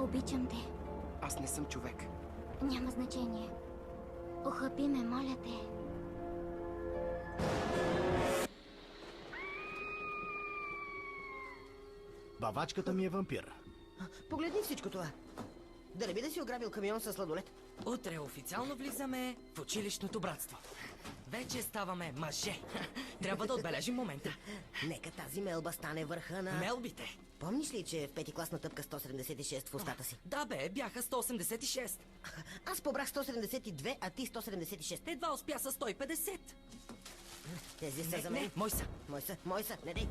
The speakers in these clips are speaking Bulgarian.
Обичам те. Аз не съм човек. Няма значение. Охъпи ме, моля те. Бавачката ми е вампир. Погледни всичко това. Да не би да си ограбил камион със сладолет? Утре официално влизаме в училищното братство. Вече ставаме мъже. Трябва да отбележим момента. Нека тази мелба стане върха на... Мелбите. Помниш ли, че в пети клас натъпка 176 в устата си? Да бе, бяха 186. Аз побрах 172, а ти 176. Едва успя с 150. Тези са за мен. Не, мой са. Мой са, не дей.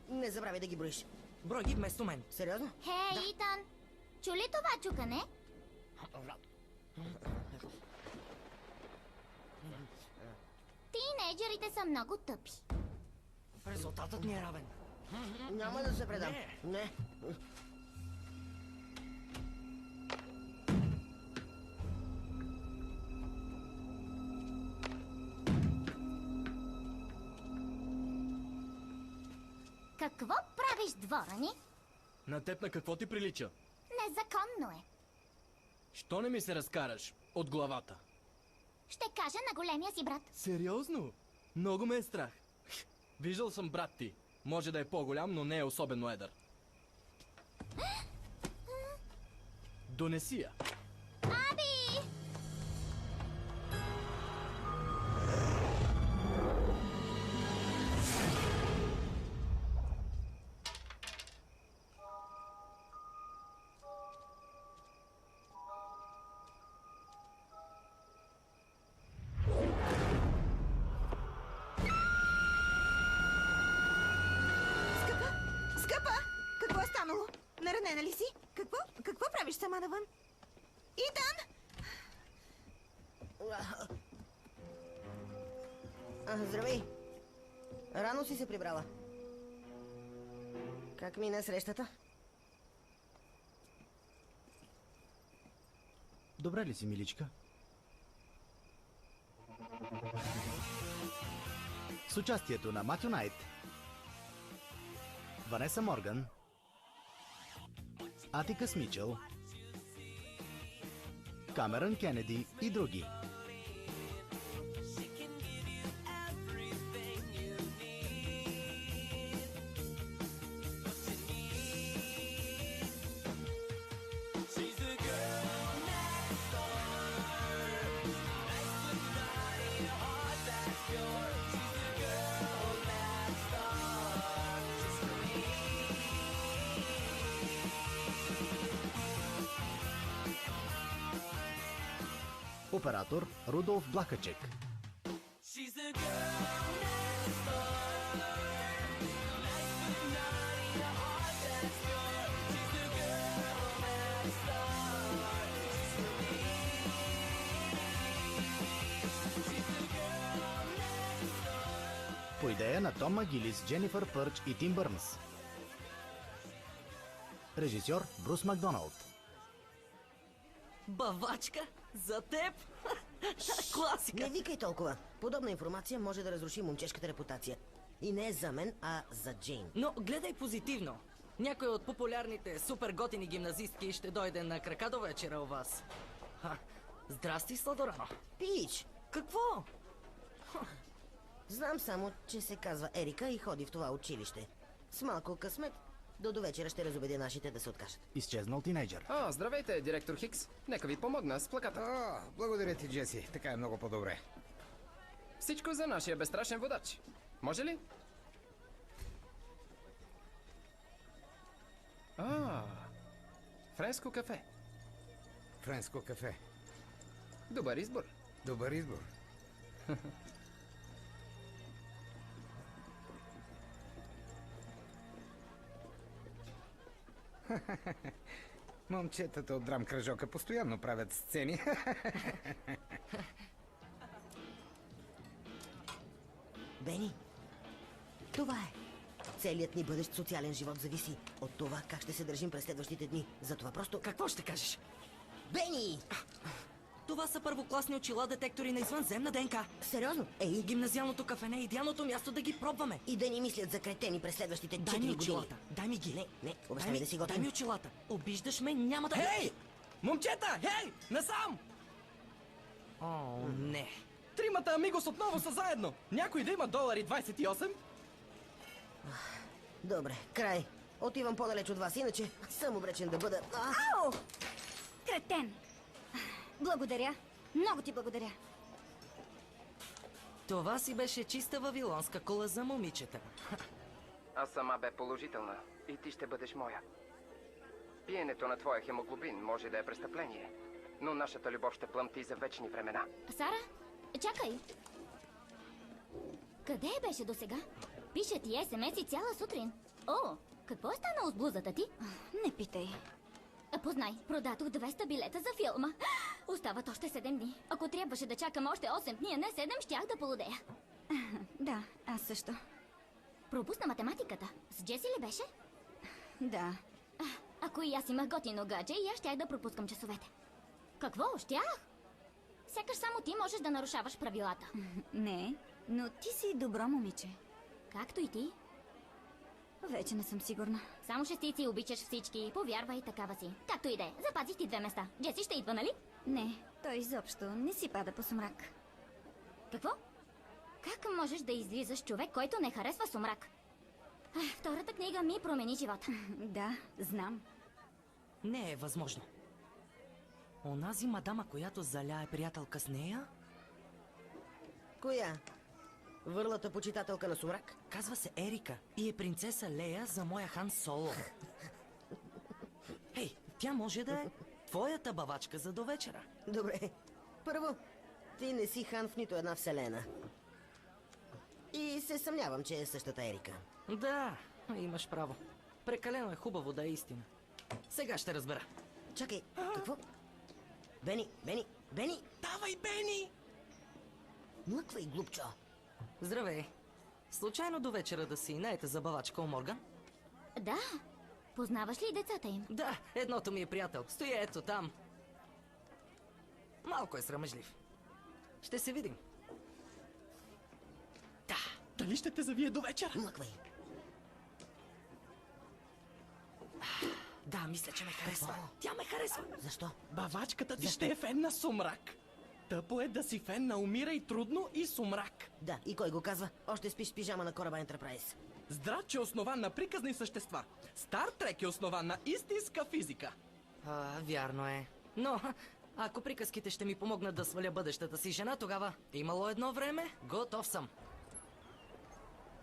Не забравяй да ги броиш. Брой ги вместо мен. Сериозно? Хей, Итан! Чу ли това чукане? Тинейджерите са много тъпи. Резултатът ни е равен. Няма да се предам. Не. Какво правиш, двора ни? На теб на какво ти прилича? Незаконно е. Що не ми се разкараш от главата? Ще кажа на големия си брат. Сериозно? Много ме е страх. Виждал съм брат ти. Може да е по-голям, но не е особено едър. Донеси я. Аби! Скъпа! Какво е станало? Наранена ли си? Какво правиш сама навън? Итан! Здравей! Рано си се прибрала. Как мина срещата? Добре ли си, миличка? С участието на Матю Найт, Ванеса Морган, Атикъс Мичъл, Камерън Кенеди и други. Оператор Рудолф Блахачек. По идея на Том Магилис, Дженифър Пърч и Тим Бърнс. Режисьор Брус Макдоналд. Бавачка? За теб? Класика! Не викай толкова. Подобна информация може да разруши момчешката репутация. И не е за мен, а за Джейн. Но гледай позитивно. Някой от популярните супер готини гимназистки ще дойде на крака до вечера у вас. Здрасти, Сладорано. Пич! Какво? Знам само, че се казва Ерика и ходи в това училище. С малко късмет, до вечера ще разубедя нашите да се откажат. Изчезнал тинейджър. Здравейте, директор Хикс. Нека ви помогна с плаката. Благодаря ти, Джеси. Така е много по-добре. Всичко за нашия безстрашен водач. Може ли? Френско кафе. Френско кафе. Добър избор. Добър избор. Момчетата от драм кръжока постоянно правят сцени. Бени, това е. Целият ни бъдещ социален живот зависи от това как ще се държим през следващите дни. Затова просто... Какво ще кажеш? Бени! Това са първокласни очила, детектори на извънземна ДНК. Сериозно? Ей, Гимназиалното кафене е идеалното място да ги пробваме. и да ни мислят за кретени през следващите 4 Дай ми години. очилата, дай ми ги. Не, обещай ми да си готин. Дай ми очилата. Обиждаш ме, няма да... Хей! Момчета, хей! Насам! О, не. Тримата амигос отново са заедно. Някой да има $28? Добре, край. Отивам по-далеч от вас, иначе съм обречен да бъда... Ау! Кретен! Благодаря. Много ти благодаря. Това си беше чиста вавилонска кола за момичета. А сама бе положителна. И ти ще бъдеш моя. Пиенето на твоя хемоглобин може да е престъпление. Но нашата любов ще плъмти за вечни времена. Сара, чакай. Къде беше до сега? Пише ти СМС-и цяла сутрин. О, какво е станало с блузата ти? Не питай. Познай, продадох 200 билета за филма. Остават още 7 дни. Ако трябваше да чакам още 8 дни, а не 7, щях да полудея. Да, аз също. Пропусна математиката. С Джеси ли беше? Да. Ако и аз имах готино гадже, и аз щях да пропускам часовете. Какво? Щях? Сякаш само ти можеш да нарушаваш правилата. Не, но ти си добро момиче. Както и ти. Вече не съм сигурна. Само шестици обичаш всички. Повярвай, такава си. Както и да е. Запазих ти 2 места. Джеси ще идва, нали? Не, той изобщо не си пада по сумрак. Какво? Как можеш да излизаш човек, който не харесва сумрак? Втората книга ми промени живота. Да, знам. Не е възможно. Онази мадама, която заля е приятелка с нея, Коя? Върлата почитателка на сумрак? казва се Ерика и е принцеса Лея за моя Хан Соло. Ей, тя може да е твоята бавачка за до вечера. Добре. Първо, ти не си хан в нито една вселена. И се съмнявам, че е същата Ерика. Да, имаш право. Прекалено е хубаво да е истина. Сега ще разбера. Чакай, какво? Бени! Давай, Бени! Млъквай, глупчо! Здравей. Случайно до вечера да си наете за бавачка у Морган? Да. Познаваш ли децата им? Да, едното ми е приятел. Стои ето там. Малко е срамежлив. Ще се видим. Да. Дали ще те завие до вечера? Млъквай! Да, мисля, че ме харесва. Тя ме харесва. Защо? Бавачката ти ще е фен на сумрак. Тъпо е да си фен на умирай трудно и сумрак. Да, и кой го казва? Още спиш в пижама на кораба Ентерпрайз. Здрач е основан на приказни същества. Стар Трек е основан на истинска физика. Вярно е. Но, ако приказките ще ми помогнат да сваля бъдещата си жена, тогава имало едно време, готов съм.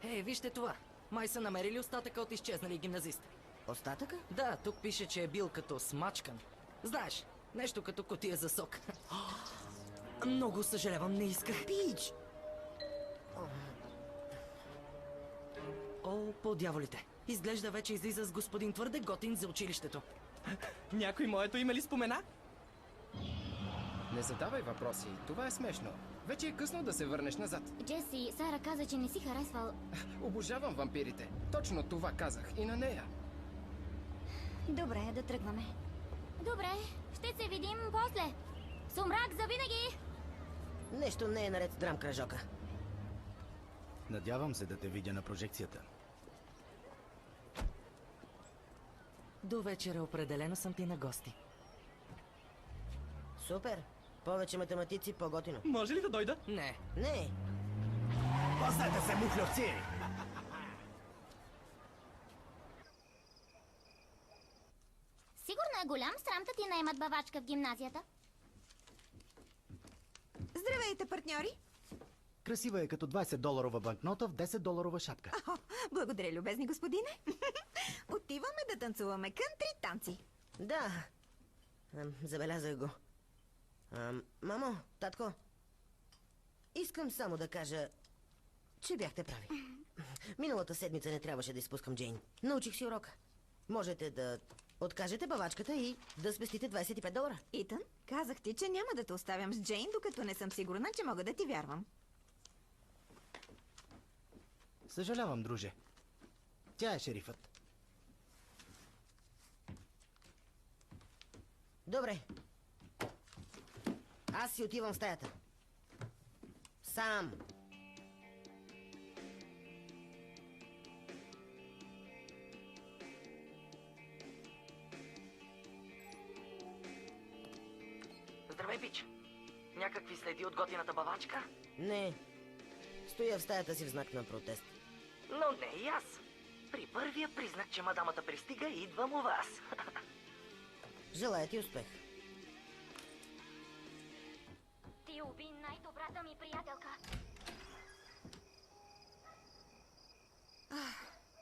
Ей, вижте това. Май са намерили остатъка от изчезнали гимназисти. Остатъка? Да, тук пише, че е бил като смачкан. Знаеш, нещо като кутия за сок. Много съжалявам, не исках. Пич! О, по дяволите. Изглежда вече излиза с господин твърде готин за училището. Някой моето име ли спомена? Не задавай въпроси. Това е смешно. Вече е късно да се върнеш назад. Джеси, Сара каза, че не си харесвал... Обожавам вампирите. Точно това казах и на нея. Добре, да тръгваме. Добре, ще се видим после. Сумрак завинаги! Нещо не е наред с драм кръжока. Надявам се да те видя на прожекцията. До вечера определено съм ти на гости. Супер! Повече математици, по-готино. Може ли да дойда? Не. Не! Паснете се, мухлевци! Сигурно е голям срам да ти наемат бавачка в гимназията. Здравейте, партньори! Красива е като $20 банкнота в $10 шапка. О, благодаря, любезни господине. Отиваме да танцуваме кънтри танци. Да. Забелязах го. Мамо, татко, искам само да кажа, че бяхте прави. Миналата седмица не трябваше да изпускам Джейн. Научих си урока. Можете да откажете бавачката и да спестите $25. Итан, казах ти, че няма да те оставям с Джейн, докато не съм сигурна, че мога да ти вярвам. Съжалявам, друже. Тя е шерифът. Добре. Аз си отивам в стаята. Сам. Здравей, пич. Някакви следи от готината бавачка? Не. Стоя в стаята си в знак на протест. Но не и аз. При първия признак, че мадамата пристига, идвам у вас. Желая ти успех. Ти уби най-добрата ми приятелка.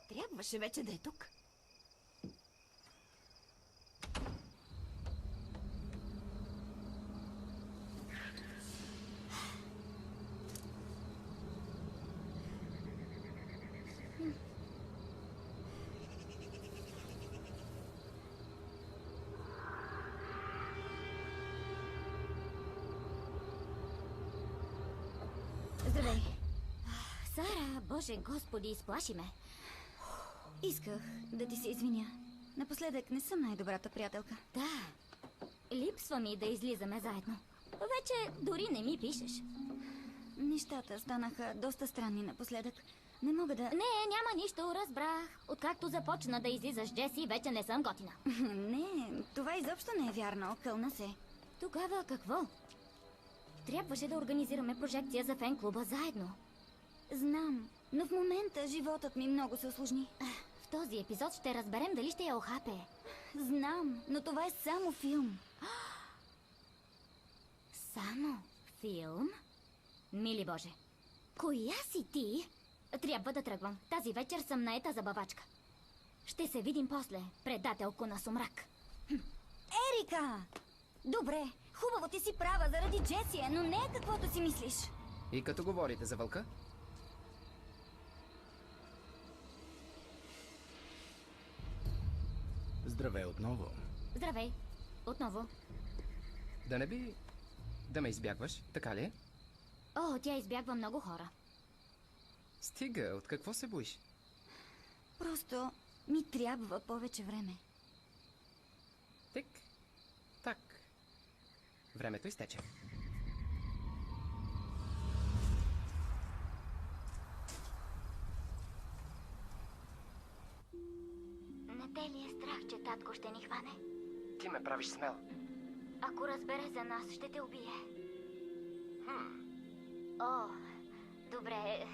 Трябваше вече да е тук. Здравей. Сара, боже господи, изплаши ме. Исках да ти се извиня. Напоследък не съм най-добрата приятелка. Да, липсва ми да излизаме заедно. Вече дори не ми пишеш. Нещата станаха доста странни напоследък. Не мога да... Не, няма нищо, разбрах. Откакто започна да излизаш с Джеси, вече не съм готина. Не, това изобщо не е вярно. Кълна се. Тогава какво? Трябваше да организираме прожекция за фен-клуба заедно. Знам, но в момента животът ми много се усложни. В този епизод ще разберем дали ще я охапе. Знам, но това е само филм. Само филм? Мили Боже, коя си ти? Трябва да тръгвам. Тази вечер съм наета за бавачка. Ще се видим после, предателко на сумрак. Ерика! Добре, хубаво ти си права заради Джесия, но не е каквото си мислиш. И като говорите за вълка? Здравей отново. Здравей. Отново. Да не би да ме избягваш, така ли? О, тя избягва много хора. Стига, от какво се боиш? Просто ми трябва повече време. Тик, так. Времето изтече. Не те ли е страх, че татко ще ни хване? Ти ме правиш смел. Ако разбере за нас, ще те убие. О, добре.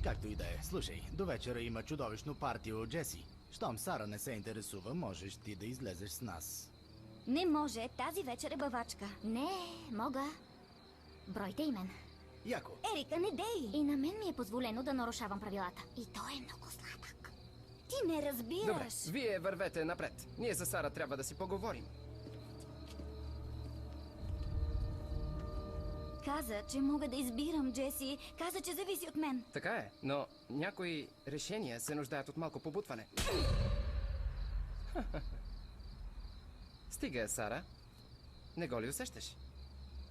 Както и да е. Слушай, до вечера има чудовищно парти от Джеси. Щом Сара не се интересува, можеш ти да излезеш с нас. Не може, тази вечер е бавачка. Не, мога. Бройте и мен. Яко. Ерика, не дей! И на мен ми е позволено да нарушавам правилата. И той е много сладък. Ти не разбираш. Добре, вие вървете напред. Ние за Сара трябва да си поговорим. Каза, че мога да избирам, Джеси. Каза, че зависи от мен. Така е, но някои решения се нуждаят от малко побутване. Стига, Сара. Не го ли усещаш?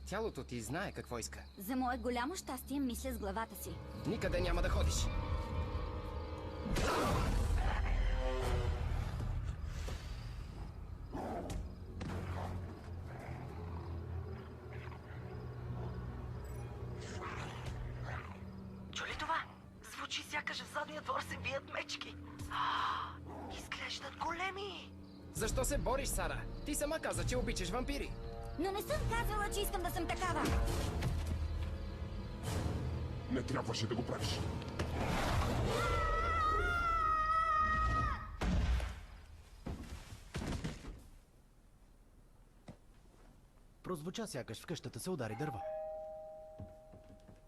Тялото ти знае какво иска. За мое голямо щастие мисля с главата си. Никъде няма да ходиш. Чули това? Звучи сякаш в задния двор се бият мечки. Изглеждат големи. Защо се бориш, Сара? Ти сама каза, че обичаш вампири. Но не съм казала, че искам да съм такава. Не трябваше да го правиш. Прозвуча сякаш в къщата се удари дърво.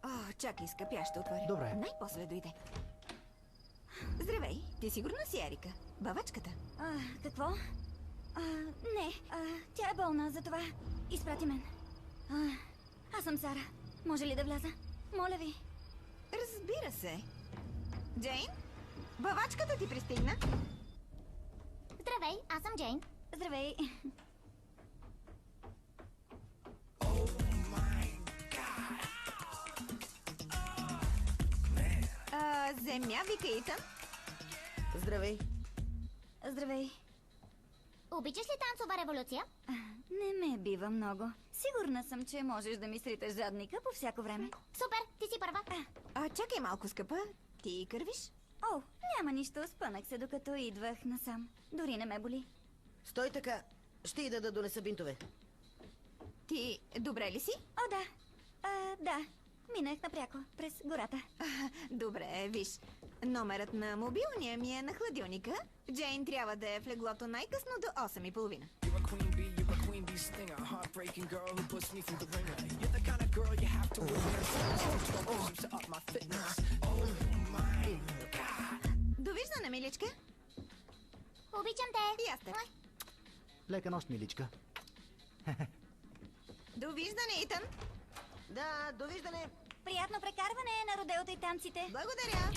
О, чакай, скъпи, аз ще отворя. Добре. Най-после дойде. Здравей, ти сигурно си Ерика? Бавачката. Какво? Не, тя е болна, затова изпрати мен. Аз съм Сара. Може ли да вляза? Моля ви. Разбира се. Джейн, бавачката ти пристигна. Здравей, аз съм Джейн. Здравей. Земя, вика Итан. Здравей. Здравей. Обичаш ли танцова революция? Не ме бива много. Сигурна съм, че можеш да ми сриташ задника по всяко време. Супер, ти си първа. Чакай малко, скъпа. Ти кървиш? О, няма нищо, спънах се докато идвах насам. Дори не ме боли. Стой така. Ще ида да донеса бинтове. Ти добре ли си? О, да. Да. Минах напряко, през гората. Добре, виж. Номерът на мобилния ми е на хладилника. Джейн трябва да е в леглото най-късно до 8:30. You're a queen bee, you're a queen bee stinger. Heartbreaking girl who puts me through the ringer. You're the kind of girl you have to win. To up my fitness. Oh my god. Довиждане, миличка. Обичам те. И аз те. Лека нощ, миличка. Довиждане, Итан. Да, довиждане. Приятно прекарване на родеото и танците. Благодаря.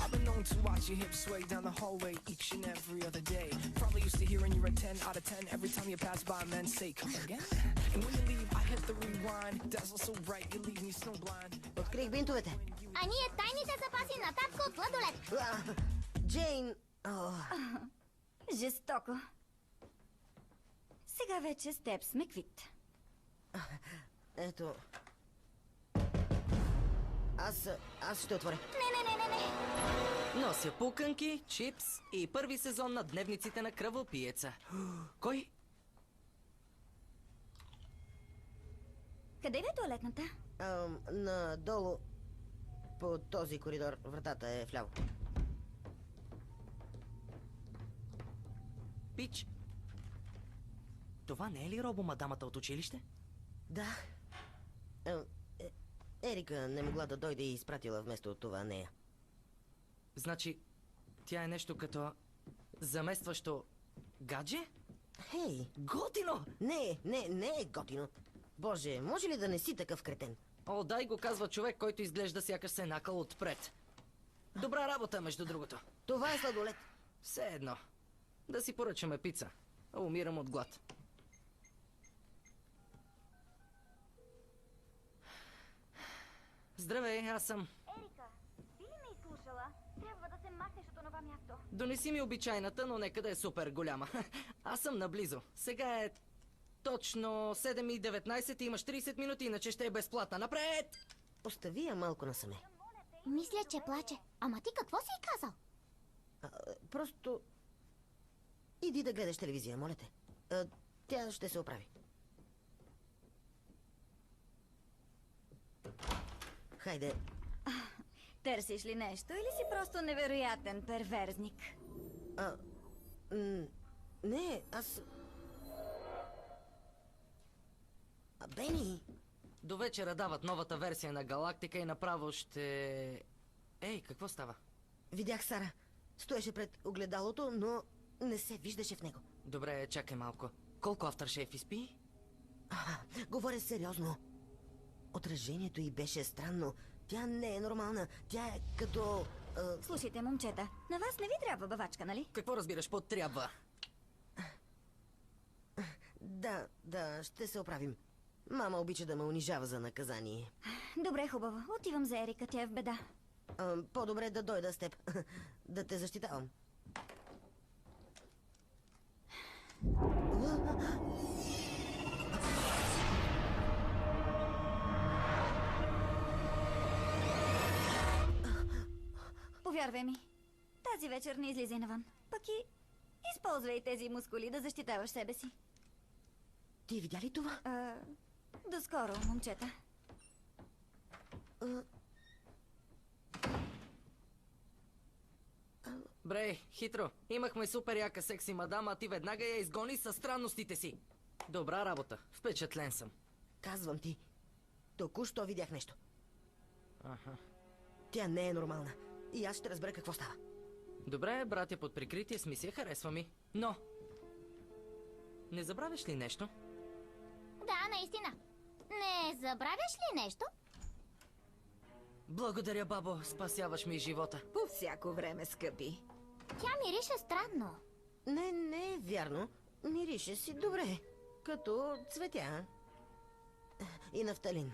I've been known to watch your hips sway down the hallway each and every other day. Probably used to hearing you're a 10 out of 10 every time you pass by men say, come again? And when you leave, I hit the rewind. Dazzle so bright, you leave me snowblind. Открих бинтовете. А ние тайните запаси на татко от сладолет. Джейн... О, Жестоко. Сега вече с теб сме квит. ето... Аз ще отворя. Не. Нося пуканки, чипс и първи сезон на дневниците на кръвопиеца. Кой? Къде е туалетната? Надолу по този коридор вратата е вляво. Пич. Това не е ли робомадамата от училище? Да. Ерика не могла да дойде и изпратила вместо това нея. Значи, тя е нещо като заместващо гадже? Хей! Готино! Не е готино. Боже, може ли да не си такъв кретен? О, дай го казва човек, който изглежда сякаш се е накъл отпред. Добра работа, между другото. Това е сладолет. Все едно. Да си поръчаме пица. Умирам от глад. Здравей, аз съм... Ерика, би ли ме изслушала? Трябва да се махнеш от онова място. Донеси ми обичайната, но нека да е супер голяма. Аз съм наблизо. Сега е точно 7:19 и имаш 30 минути, иначе ще е безплатна. Напред! Остави я малко насаме. Мисля, че плаче. Ама ти какво си казал? Просто... Иди да гледаш телевизия, моля те. Тя ще се оправи. Хайде. Търсиш ли нещо или си просто невероятен перверзник? Не, аз... Бени! До вечера дават новата версия на Галактика и направо ще... Ей, какво става? Видях Сара. Стоеше пред огледалото, но не се виждаше в него. Добре, чакай малко. Колко афтършейф изпи? Говоря сериозно. Отражението й беше странно. Тя не е нормална. Тя е като... Слушайте, момчета, на вас не ви трябва бавачка, нали? Какво разбираш под трябва? Да, ще се оправим. Мама обича да ме унижава за наказание. Добре, хубаво. Отивам за Ерика, тя е в беда. По-добре да дойда с теб. Да те защитавам. Повярвай ми, тази вечер не излизай навън. Пък и използвай тези мускули да защитаваш себе си. Ти видя ли това? Доскоро, момчета. Брей, хитро. Имахме супер яка секси мадама, а ти веднага я изгони със странностите си. Добра работа. Впечатлен съм. Казвам ти. Току-що видях нещо. Аха. Тя не е нормална. И аз ще разбера какво става. Добре, братя под прикритие с мисия, харесва ми. Но... Не забравяш ли нещо? Да, наистина. Не забравяш ли нещо? Благодаря, бабо. Спасяваш ми живота. По всяко време, скъпи. Тя мирише странно. Не е вярно. Мирише си добре. Като цветя. И нафталин.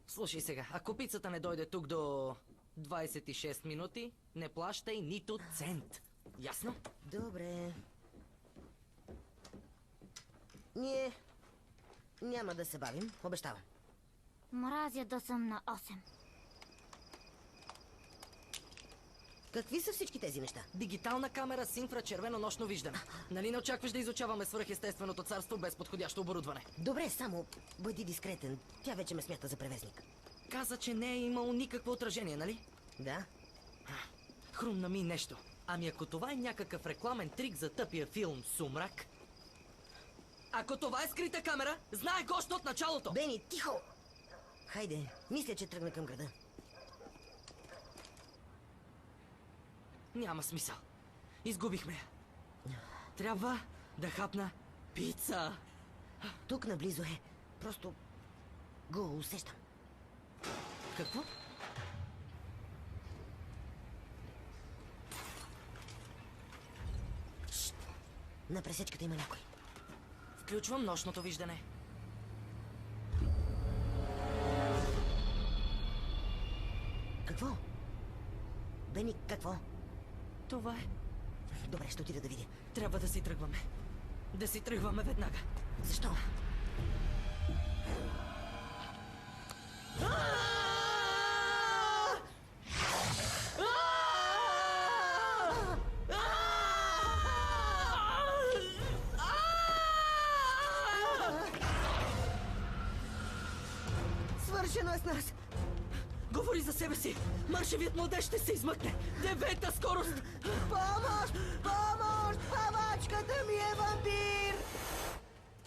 Слушай сега, ако пицата не дойде тук до 26 минути, не плащай нито цент. Ясно? Добре. Ние няма да се бавим, обещавам. Мразя да съм на 8. Какви са всички тези неща? Дигитална камера с инфрачервено нощно виждане. Нали не очакваш да изучаваме свръхестественото царство без подходящо оборудване? Добре, само бъди дискретен. Тя вече ме смята за превезник. Каза, че не е имало никакво отражение, нали? Да? Хрумна ми нещо. Ами ако това е някакъв рекламен трик за тъпия филм Сумрак? Ако това е скрита камера, знае го още от началото! Бени, тихо! Хайде, мисля, че тръгна към града. Няма смисъл. Изгубихме я. Трябва да хапна пица. Тук наблизо е. Просто го усещам. Какво? Шт! На пресечката има някой. Включвам нощното виждане. Какво? Бени, какво? Това е. Добре, ще отида да видя. Трябва да си тръгваме. Да си тръгваме веднага. Защо? Свършено е с нас! Говори за себе си! Маршевият младеж ще се измъкне! 9-та скорост! Помощ! Помощ! Павачката ми е вампир!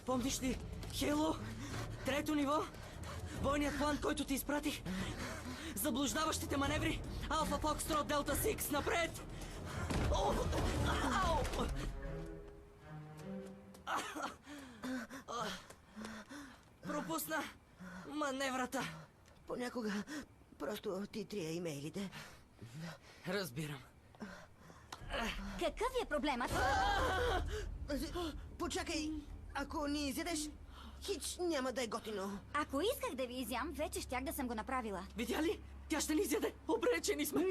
Помниш ли? Хейло? 3-то ниво? Бойният план, който ти изпратих? Заблуждаващите маневри? Алфа Фокстрот Делта Сикс, напред! О! Ау! Пропусна маневрата. Понякога просто ти трия имейлите. Разбирам. Какъв е проблемът? Почакай, ако ни изядеш, хич няма да е готино. Ако исках да ви изям, вече щях да съм го направила. Видя ли? Тя ще ни изяде. Обречени сме.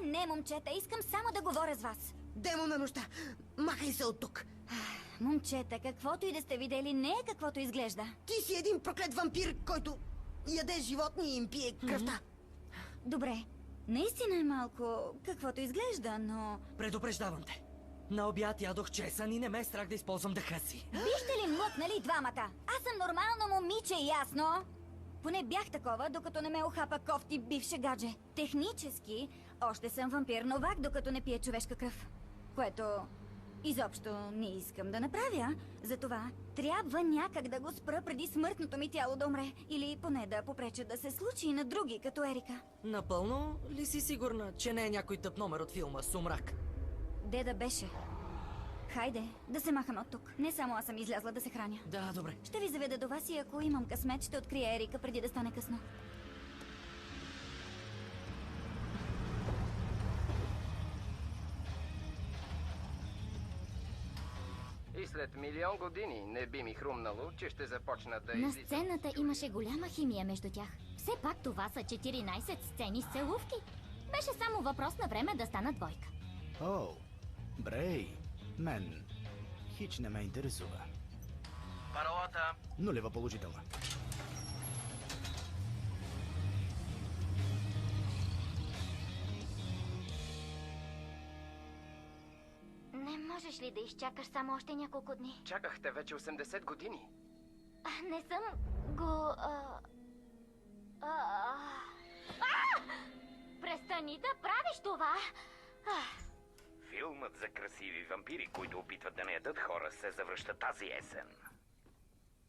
Не, момчета. Искам само да говоря с вас. Демон на нощта, махай се от тук. Момчета, каквото и да сте видели, не е каквото изглежда. Ти си един проклет вампир, който яде животни и им пие кръвта. Добре, наистина е малко каквото изглежда, но... Предупреждавам те. На обяд ядох чесън и не ме е страх да използвам дъха си. Бихте ли млъкнали двамата? Аз съм нормално момиче, ясно? Поне бях такова, докато не ме охапа кофти бивше гадже. Технически, още съм вампир новак, докато не пие човешка кръв. Което изобщо не искам да направя. Затова трябва някак да го спра преди смъртното ми тяло да умре. Или поне да попреча да се случи и на други, като Ерика. Напълно ли си сигурна, че не е някой тъп номер от филма Сумрак? Де да беше? Хайде, да се махаме от тук. Не само аз съм излязла да се храня. Да, добре. Ще ви заведа до вас и ако имам късмет, ще открия Ерика преди да стане късно. И след милион години не би ми хрумнало, че ще започна да На излизам. сцената имаше голяма химия между тях. Все пак това са 14 сцени с целувки. Беше само въпрос на време да стана двойка. О, Брей, мен хич не ме интересува. Паролата. Нулева положителна. Не можеш ли да изчакаш само още няколко дни? Чакахте вече 80 години. Не съм го... Престани да правиш това! Филмът за красиви вампири, които опитват да не ядат хора, се завръща тази есен.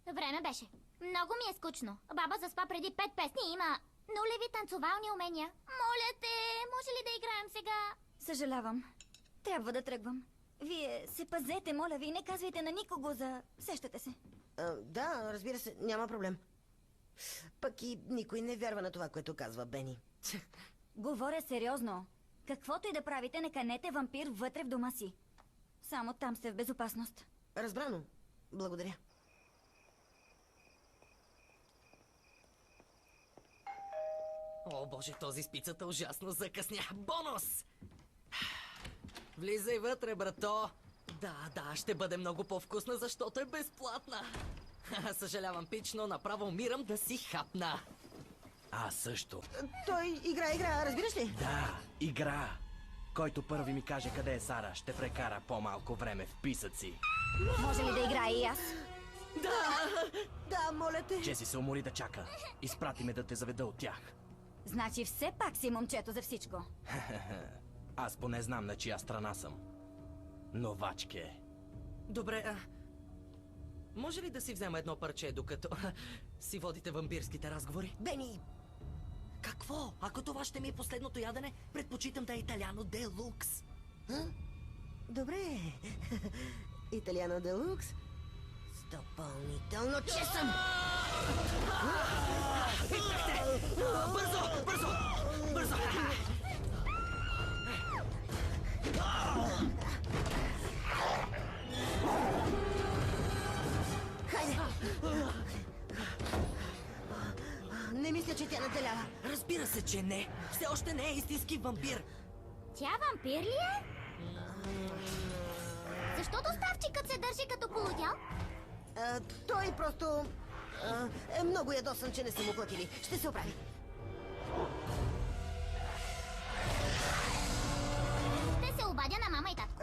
Време беше. Много ми е скучно. Баба заспа преди 5 песни и има нулеви танцовални умения. Моля те, може ли да играем сега? Съжалявам. Трябва да тръгвам. Вие се пазете, моля ви, не казвайте на никого за... Сещате се. Да, разбира се, няма проблем. Пък и никой не вярва на това, което казва Бени. Говоря сериозно. Каквото и да правите, не канете вампир вътре в дома си. Само там сте в безопасност. Разбрано. Благодаря. О, боже, този спицата ужасно закъсня. Бонус! Влизай вътре, брато! Да, ще бъде много по-вкусна, защото е безплатна. Съжалявам, Пич, но направо умирам да си хапна. Аз също. Той игра, разбираш ли? Да, игра. Който първи ми каже къде е Сара, ще прекара по-малко време в писъци. Може ли да играя и аз? Да, моля те. Джеси се умори да чака. Изпрати ме да те заведа от тях. Значи все пак си момчето за всичко. Аз поне знам на чия страна съм. Новачке. Добре, може ли да си взема едно парче, докато си водите вампирските разговори? Бени! Какво? Ако това ще ми е последното ядене, предпочитам да е италяно делукс. Добре. Италиано делукс. С допълнително чесъм. Бързо! Хайде! Не мисля, че тя наделява. Разбира се, че не. Все още не е истински вампир. Тя вампир ли е? Защо доставчикът се държи като полудял? Той просто е много ядосан, че не са му платили. Ще се оправи. Ще се обадя на мама и татко.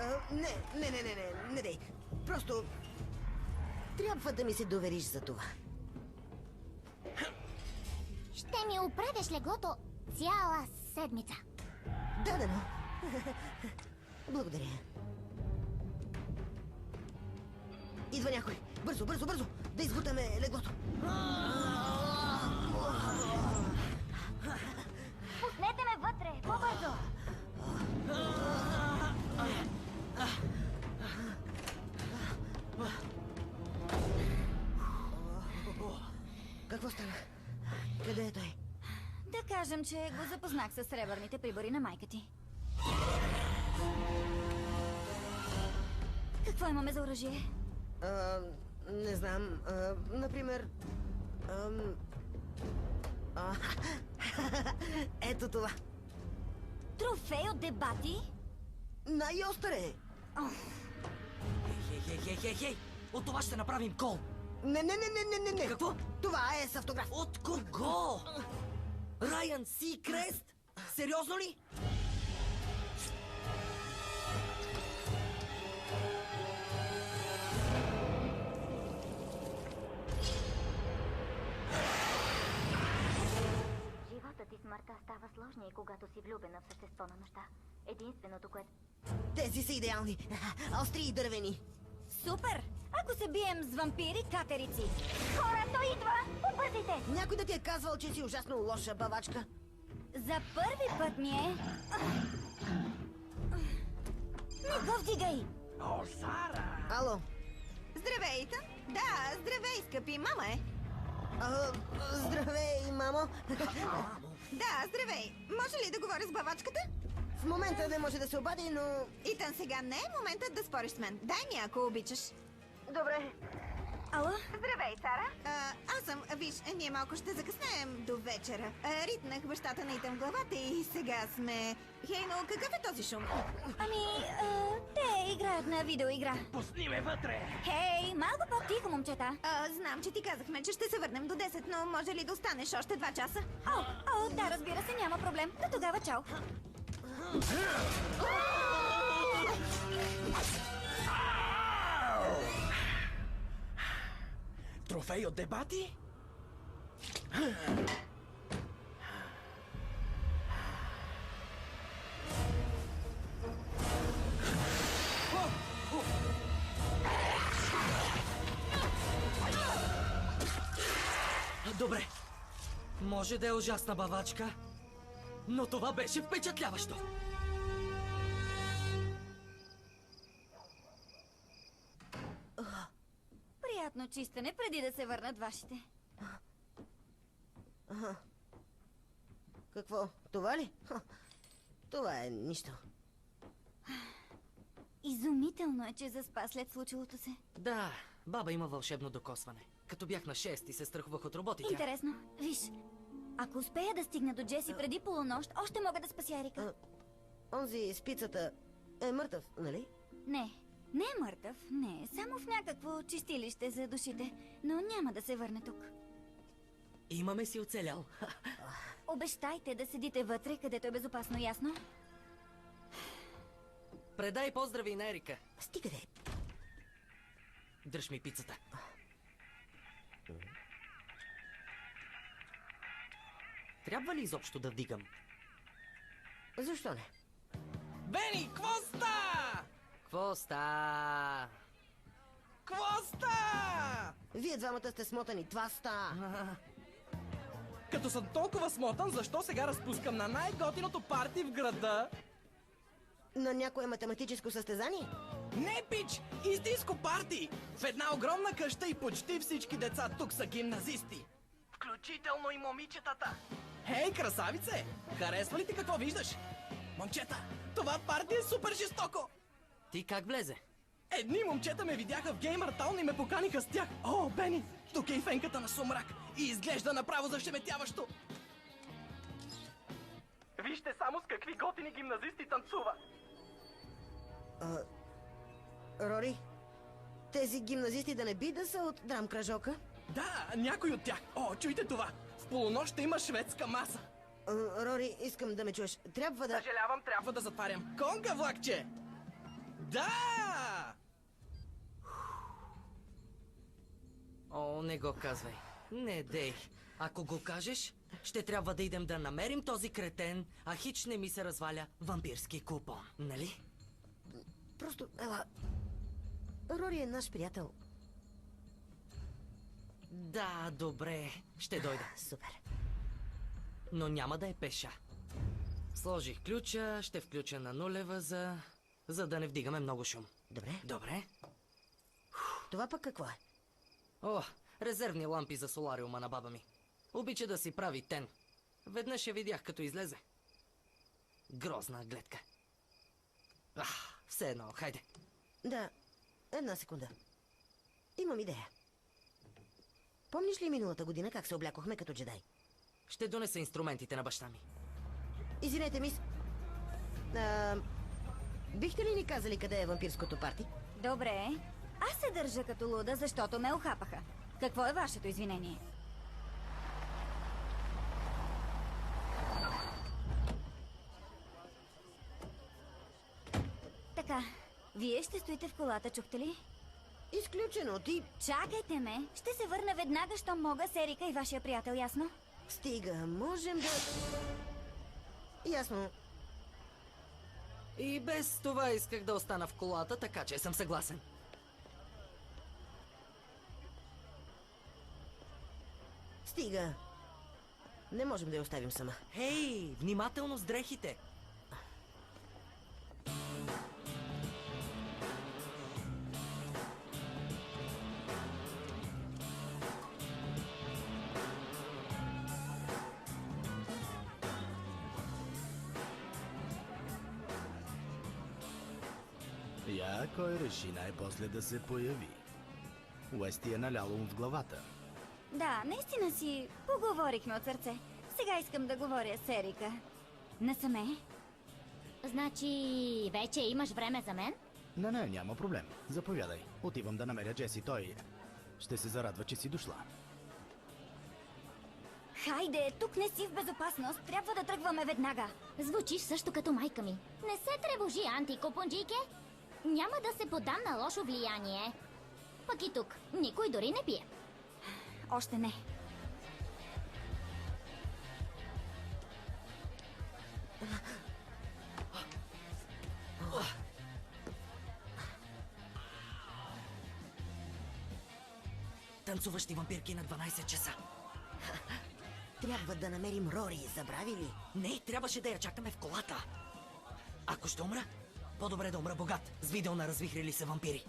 Не дей. Просто трябва да ми се довериш за това. Ще ми оправиш леглото цяла седмица. Дадено. Благодаря. Идва някой. Бързо! Да избутаме леглото. Пуснете ме вътре! По-бързо! Какво стана? Къде е той? Да кажем, че го запознах с сребърните прибори на майка ти. Какво имаме за оръжие? Не знам. Например... Ето това. Трофей от дебати? Най-остър е. Хей! От това ще направим кол. Не. Какво? Това е с автограф. От кого? Райан Сикрест? Сериозно ли? Животът и смъртта става сложнее, когато си влюбена в същество на нощта. Единственото, което... Тези са идеални. Остри и дървени. Супер! Ако се бием с вампири, катерици. Хора, той идва! Побързайте! Някой да ти е казвал, че си ужасно лоша бавачка? За първи път ми е... Не го вдигай! О, Сара! Ало? Здравейте! Да, здравей, скъпи, мама е. Здравей, мамо. Да, здравей. Може ли да говоря с бавачката? В момента не може да се обади, но... Итан, сега не е моментът да спориш с мен. Дай ми, ако обичаш. Добре. Ало? Здравей, Сара. Аз съм, виж, ние малко ще закъснеем до вечера. Ритнах бащата на Итан в главата и сега сме... Хей, но какъв е този шум? Те играят на видеоигра. Пусни ме вътре! Хей, малко по-тихо, момчета. Знам, че ти казахме, че ще се върнем до 10, но може ли да останеш още 2 часа? Да, разбира се, няма проблем. До тогава, чао. Трофей от дебати? Добре. Може да е ужасна бавачка, но това беше впечатляващо. Приятно чистене, преди да се върнат вашите. Какво? Това ли? Това е нищо. Изумително е, че заспа след случилото се. Да, баба има вълшебно докосване. Като бях на 6 и се страхувах от роботите. Интересно. Виж, ако успея да стигна до Джеси преди полунощ, още мога да спася Ерика. Онзи с пицата е мъртъв, нали? Не, Не е мъртъв, не. Само в някакво чистилище за душите. Но няма да се върне тук. Имаме си оцелял. Обещайте да седите вътре, където е безопасно, ясно? Предай поздрави на Ерика. Стига де. Дръж ми пицата. Трябва ли изобщо да вдигам? Защо не? Бени, какво ста? Кво ста? Какво ста? Вие двамата сте смотани, това ста. Като съм толкова смотан, защо сега разпускам на най-готиното парти в града? На някое математическо състезание? Не, пич! Истинско парти! В една огромна къща и почти всички деца тук са гимназисти. Включително и момичетата. Хей, красавице! Харесва ли ти какво виждаш? Момчета, това парти е супер жестоко! Ти как влезе? Едни момчета ме видяха в Геймър Таун и ме поканиха с тях. О, Бени, тук е и фенката на Сумрак. И изглежда направо зашеметяващо. Вижте само с какви готини гимназисти танцува. Рори, тези гимназисти да не би да са от драм кръжока? Да, някой от тях. О, чуйте това. В полунощ ще има шведска маса. Рори, искам да ме чуеш. Трябва да... Съжалявам, трябва да затварям. Конка, влакче! Да! О, не го казвай. Не дей. Ако го кажеш, ще трябва да идем да намерим този кретен, а хич не ми се разваля вампирски купон, нали? Просто, ела... Рори е наш приятел. Да, добре. Ще дойда. Супер. Но няма да е пеша. Сложих ключа, ще включа на нулева, за да не вдигаме много шум. Добре. Добре. Това пък какво е? О, резервни лампи за солариума на баба ми. Обича да си прави тен. Веднъж я видях, като излезе. Грозна гледка. Все едно, хайде. Да, една секунда. Имам идея. Помниш ли миналата година как се облякохме като джедай? Ще донеса инструментите на баща ми. Извинете, мис. Бихте ли ни казали къде е вампирското парти? Добре. Аз се държа като луда, защото ме охапаха. Какво е вашето извинение? Така, вие ще стоите в колата, чухте ли? Изключено, ти... Чакайте ме! Ще се върна веднага, щом мога с Ерика и вашия приятел, ясно? Стига, можем да... Ясно. И без това исках да остана в колата, така че съм съгласен. Стига. Не можем да я оставим сама. Хей, внимателно с дрехите! Я кой реши най-после да се появи? Уести е наляло му в главата. Да, наистина си поговорихме от сърце. Сега искам да говоря с Ерика. Насаме? Значи, вече имаш време за мен? Не, няма проблем. Заповядай. Отивам да намеря Джеси. Той ще се зарадва, че си дошла. Хайде, тук не си в безопасност. Трябва да тръгваме веднага. Звучиш също като майка ми. Не се тревожи, антикопонджийке. Няма да се подам на лошо влияние. Пък и тук никой дори не пие. Още не. Танцуващи вампирки на 12 часа. Трябва да намерим Рори, забрави ли? Не, трябваше да я чакаме в колата. Ако ще умра, по-добре да умра богат, с видео на развихрили се вампири.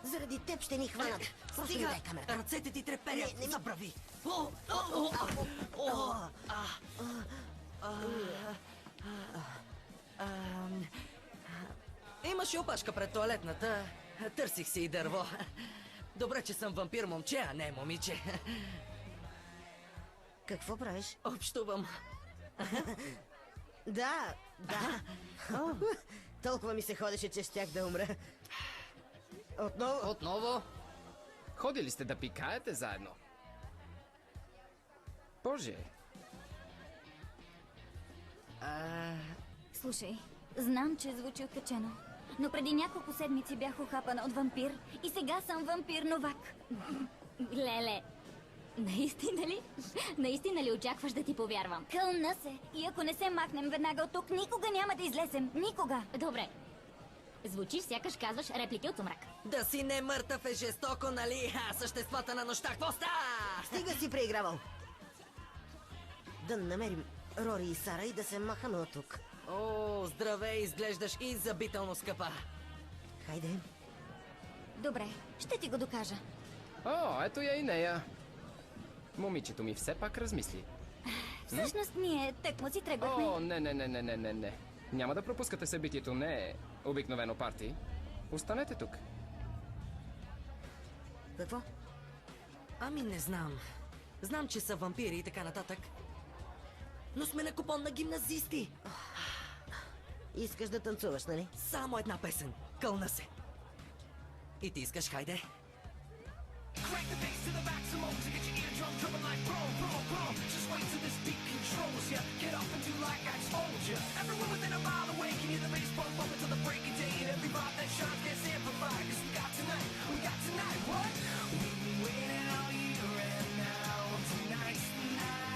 Заради теб ще ни хванат. Просто Стига! дай камерата. Ръцете ти треперят, Не ми- забрави! Имаше опашка пред тоалетната. Търсих си и дърво. Добре, че съм вампир момче, а не момиче. Какво правиш? Общувам. Да. Толкова ми се ходеше, че щях да умра. Отново? Отново? Ходили сте да пикаете заедно? Боже! Слушай, знам, че звучи откачено, но преди няколко седмици бях ухапана от вампир и сега съм вампир новак. Леле, наистина ли? Наистина ли очакваш да ти повярвам? Кълна се! И ако не се махнем веднага от тук, никога няма да излезем. Никога! Добре. Звучиш, сякаш казваш реплики от сумрак. Да си не мъртъв е жестоко, нали? Съществата на нощта, какво става? Стига си преигравал. Да намерим Рори и Сара и да се махаме от тук. О, здравей, изглеждаш иззабително скъпа. Хайде. Добре, ще ти го докажа. О, ето я и нея. Момичето ми все пак размисли. Всъщност ние тъкмо си тръгвахме. О, не. Няма да пропускате събитието, не е обикновено парти. Останете тук. Какво? Ами не знам. Знам, че са вампири и така нататък. Но сме на купон на гимназисти. Искаш да танцуваш, нали? Само една песен. Кълна се. И ти искаш, хайде? Crank the bass to the maximum to get your eardrum drumming like boom, boom, boom. Just wait till this beat controls ya. Get up and do like I told ya. Everyone within a mile away can hear the bass bump up until the break of day. And every vibe that shines gets amplified. Cause we got tonight, what? We've been waiting all year and now tonight's the night.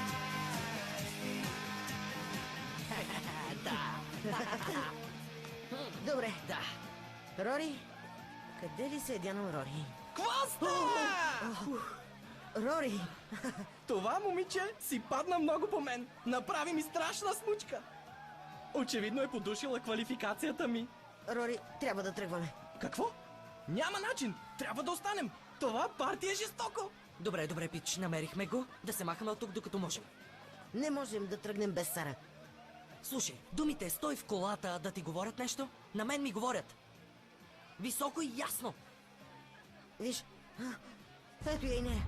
Добре. Да. Рори? Къде ли се е дянал Рори? Какво става? Рори! Това момиче си падна много по мен. Направи ми страшна смучка. Очевидно е подушила квалификацията ми. Рори, трябва да тръгваме. Какво? Няма начин. Трябва да останем. Това парти е жестоко. Добре, Пич, намерихме го. Да се махаме от тук, докато можем. Не можем да тръгнем без Сара. Слушай, думите "стой в колата" да ти говорят нещо? На мен ми говорят. Високо и ясно. Виж, ето я и нея.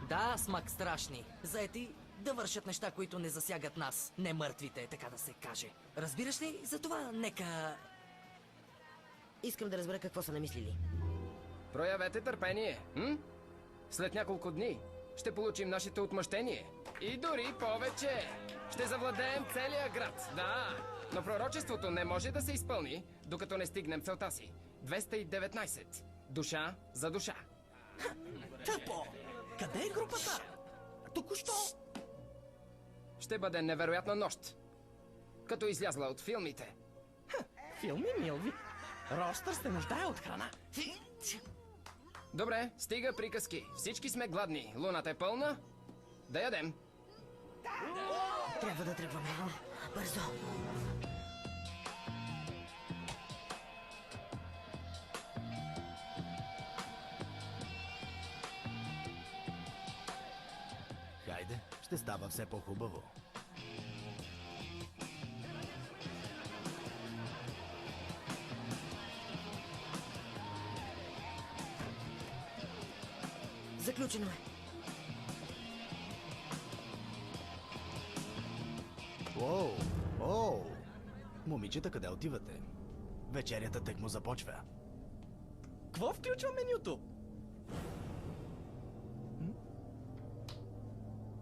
Да, смак страшни. Заети да вършат неща, които не засягат нас. Не мъртвите, така да се каже. Разбираш ли? Затова нека... Искам да разбера какво са намислили. Проявете търпение, След няколко дни ще получим нашето отмъщение. И дори повече. Ще завладеем целия град, да. Но пророчеството не може да се изпълни, докато не стигнем целта си. 219. Душа за душа. Тъпо! Къде е групата? Току-що... Ще бъде невероятна нощ. Като излязла от филмите. Филми, Милви? Ростър се нуждае от храна. Добре, стига приказки. Всички сме гладни. Луната е пълна. Да ядем. Трябва да тръгваме. Бързо. Хайде, ще става все по-хубаво. Заключено е. Оу! Момичета, къде отивате? Вечерята тъкмо започва. Какво включва менюто?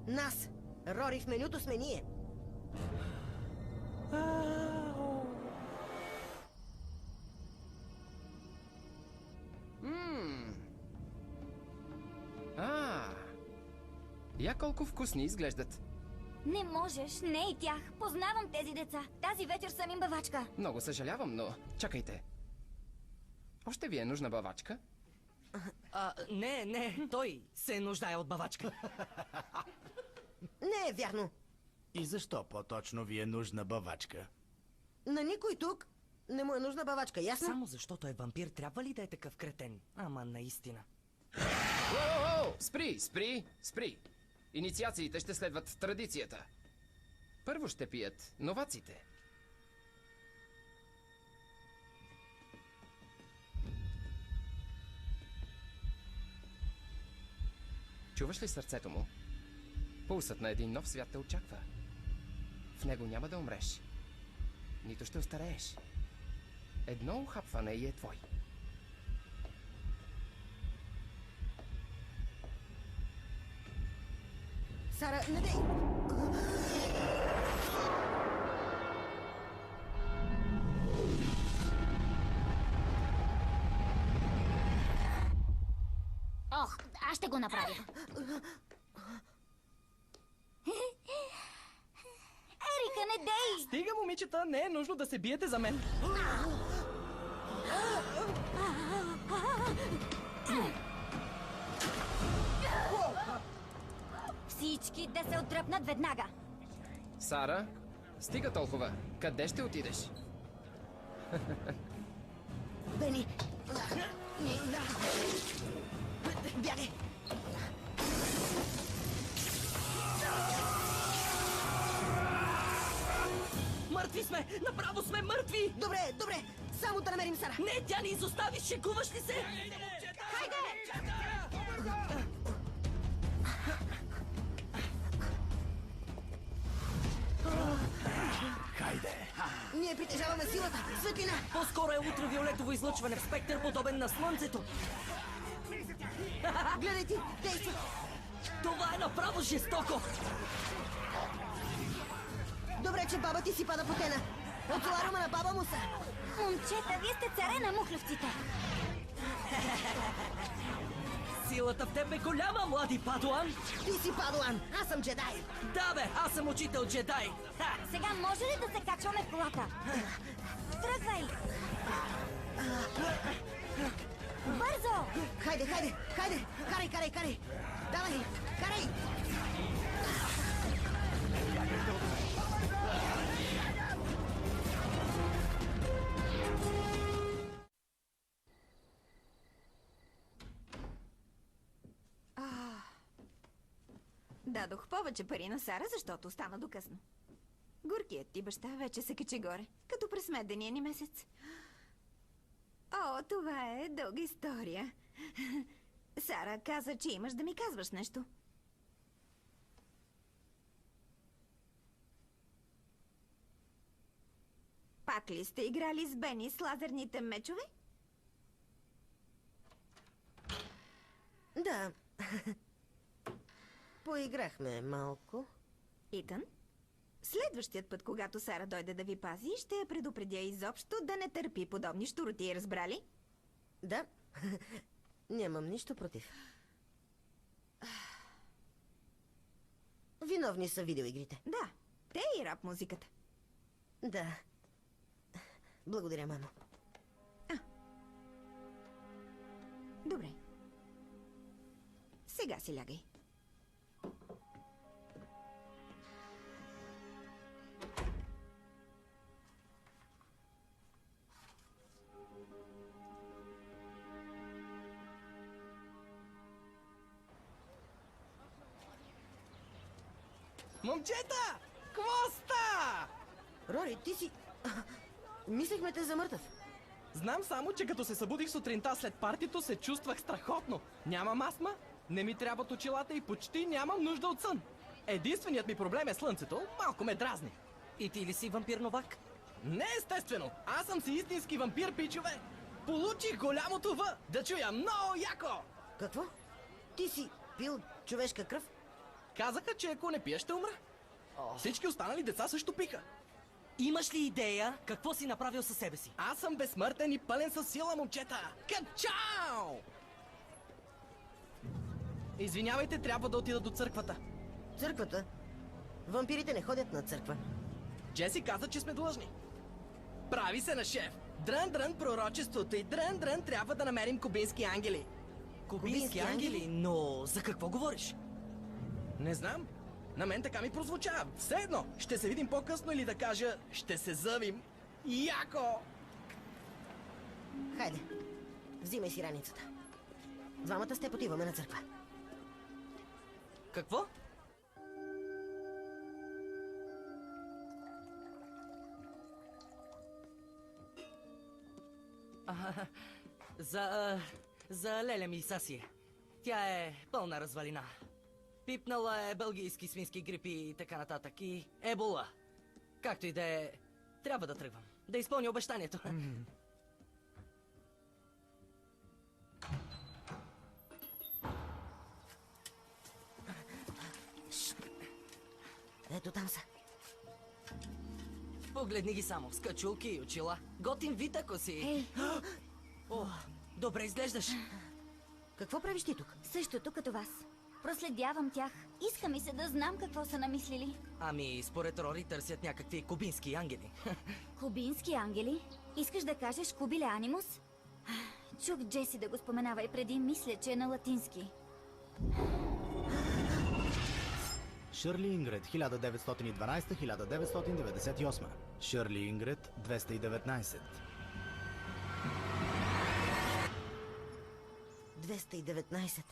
Нас! Рори, в менюто сме ние. Я колко вкусни изглеждат. Не можеш, не и тях. Познавам тези деца. Тази вечер съм им бавачка. Много съжалявам, но чакайте. Още ви е нужна бавачка? Не, той се нуждае от бавачка. Не е вярно. И защо по-точно ви е нужна бавачка? На никой тук не му е нужна бавачка, ясно? Само защото е вампир, трябва ли да е такъв кретен? Ама наистина. Спри! Инициациите ще следват традицията. Първо ще пият новаците. Чуваш ли сърцето му? Пулсът на един нов свят те очаква. В него няма да умреш. нито ще остарееш. Едно ухапване и е твой. Сара, не дей! Ох, аз ще го направя. Ерика, не дей! Стига, момичета, не е нужно да се биете за мен. Всички да се отдръпнат веднага. Сара, стига толкова. Къде ще отидеш? Бени! Бягай! Мъртви сме! Направо сме мъртви! Добре, добре! Само да намерим Сара! Не, тя ни изостави! Шегуваш ли се? Ние притежаваме силата! Светлина! По-скоро е ултравиолетово излъчване в спектър, подобен на Слънцето. Гледай ти! Действа! Това е направо жестоко! Добре, че баба ти си пада потена! От соларума на баба му са! Момчета, вие сте царе на мухлевците. Силата в теб е голяма, млади падуан! Ти си падуан! Аз съм джедай! Да бе, аз съм учител джедай! Ха! Сега може ли да се качваме в колата? Тръгвай! Бързо! Хайде, хайде, хайде! Карай, карай, карай! Давай, карай! Дадох повече пари на Сара, защото остана до късно. Горкият ти баща вече се качи горе, като през медения ни месец. О, това е дълга история. Сара каза, че имаш да ми казваш нещо. Пак ли сте играли с Бени с лазерните мечове? Да. Поиграхме малко. Итан, следващият път, когато Сара дойде да ви пази, ще я предупредя изобщо да не търпи подобни щуроти, разбрали? Да. Нямам нищо против. Виновни са видеоигрите. Да, те и рап музиката. Да. Благодаря, мамо. Добре. Сега си лягай. Момчета! Квоста! Рори, ти си... Мислехме те за мъртъв. Знам само, че като се събудих сутринта след партито, се чувствах страхотно. Нямам астма, не ми трябват очилата и почти нямам нужда от сън. Единственият ми проблем е слънцето, малко ме дразни. И ти ли си вампир новак? Не, естествено! Аз съм си истински вампир, пичове! Получих голямото В! Да чуя много яко! Какво? Ти си пил човешка кръв? Казаха, че ако не пия, ще умра. Всички останали деца също пиха. Имаш ли идея какво си направил със себе си? Аз съм безсмъртен и пълен със сила, момчета! Качао! Извинявайте, трябва да отида до църквата. Църквата? Вампирите не ходят на църква. Джеси каза, че сме длъжни. Прави се на шеф. Дрън-дрън пророчеството и дрън-дрън трябва да намерим кубински ангели. Кубински ангели? Но за какво говориш? Не знам. На мен така ми прозвуча. Все едно. Ще се видим по-късно или да кажа, ще се зъвим. Яко! Хайде, взимай си раницата. Двамата сте потиваме на църква. Какво? За леля ми Сасие. Тя е пълна развалина. Пипнала е бългийски свински грипи и така нататък. И ебола. Както и да е, Трябва да тръгвам. Да изпълня обещанието. Ето там са. Погледни ги само, с качулки и очила. Готин вид, ако си... Ей, О, добре изглеждаш. Какво правиш ти тук? същото като вас. Проследявам тях. Иска ми се да знам какво са намислили. Ами, според Рори търсят някакви кубински ангели. Кубински ангели? Искаш да кажеш Кубиле Анимус? Чух Джеси да го споменава и преди, мисля, че е на латински. Шърли Ингрид 1912-1998. Шърли Ингрид 219. 219.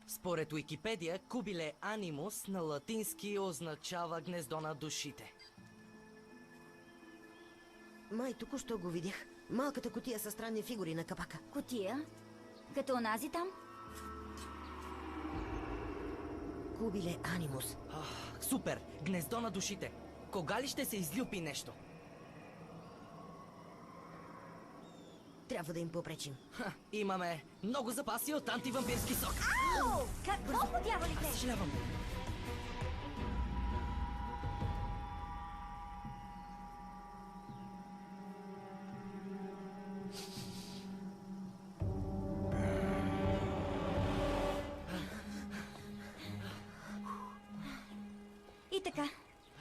Според Уикипедия, Кубиле Анимус на латински означава гнездо на душите. Май, току-що го видях. Малката кутия със странни фигури на капака. Кутия? Като онази там? Кубиле Анимус. Супер! Гнездо на душите. Кога ли ще се излюпи нещо? Трябва да им попречим. Имаме много запаси от антивампирски сок. Ау! Какво по дяволите? Съжалявам. И така,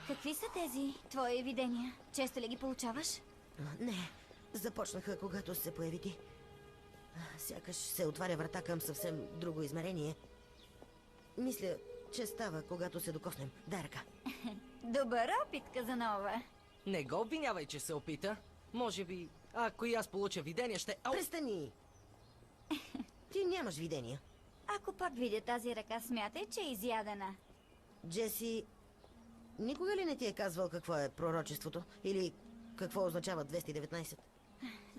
какви са тези твои видения? Често ли ги получаваш? Не, започнаха, когато се появи ти. Сякаш се отваря врата към съвсем друго измерение. Мисля, че става, когато се докоснем. Дай ръка. Добър опит, Казанова. Не го обвинявай, че се опита. Може би, ако и аз получа видение, ще... Ау! Престани! Ти нямаш видения. Ако пак видя тази ръка, смятай, че е изядена. Джеси, никога ли не ти е казвал какво е пророчеството? Или какво означава 219?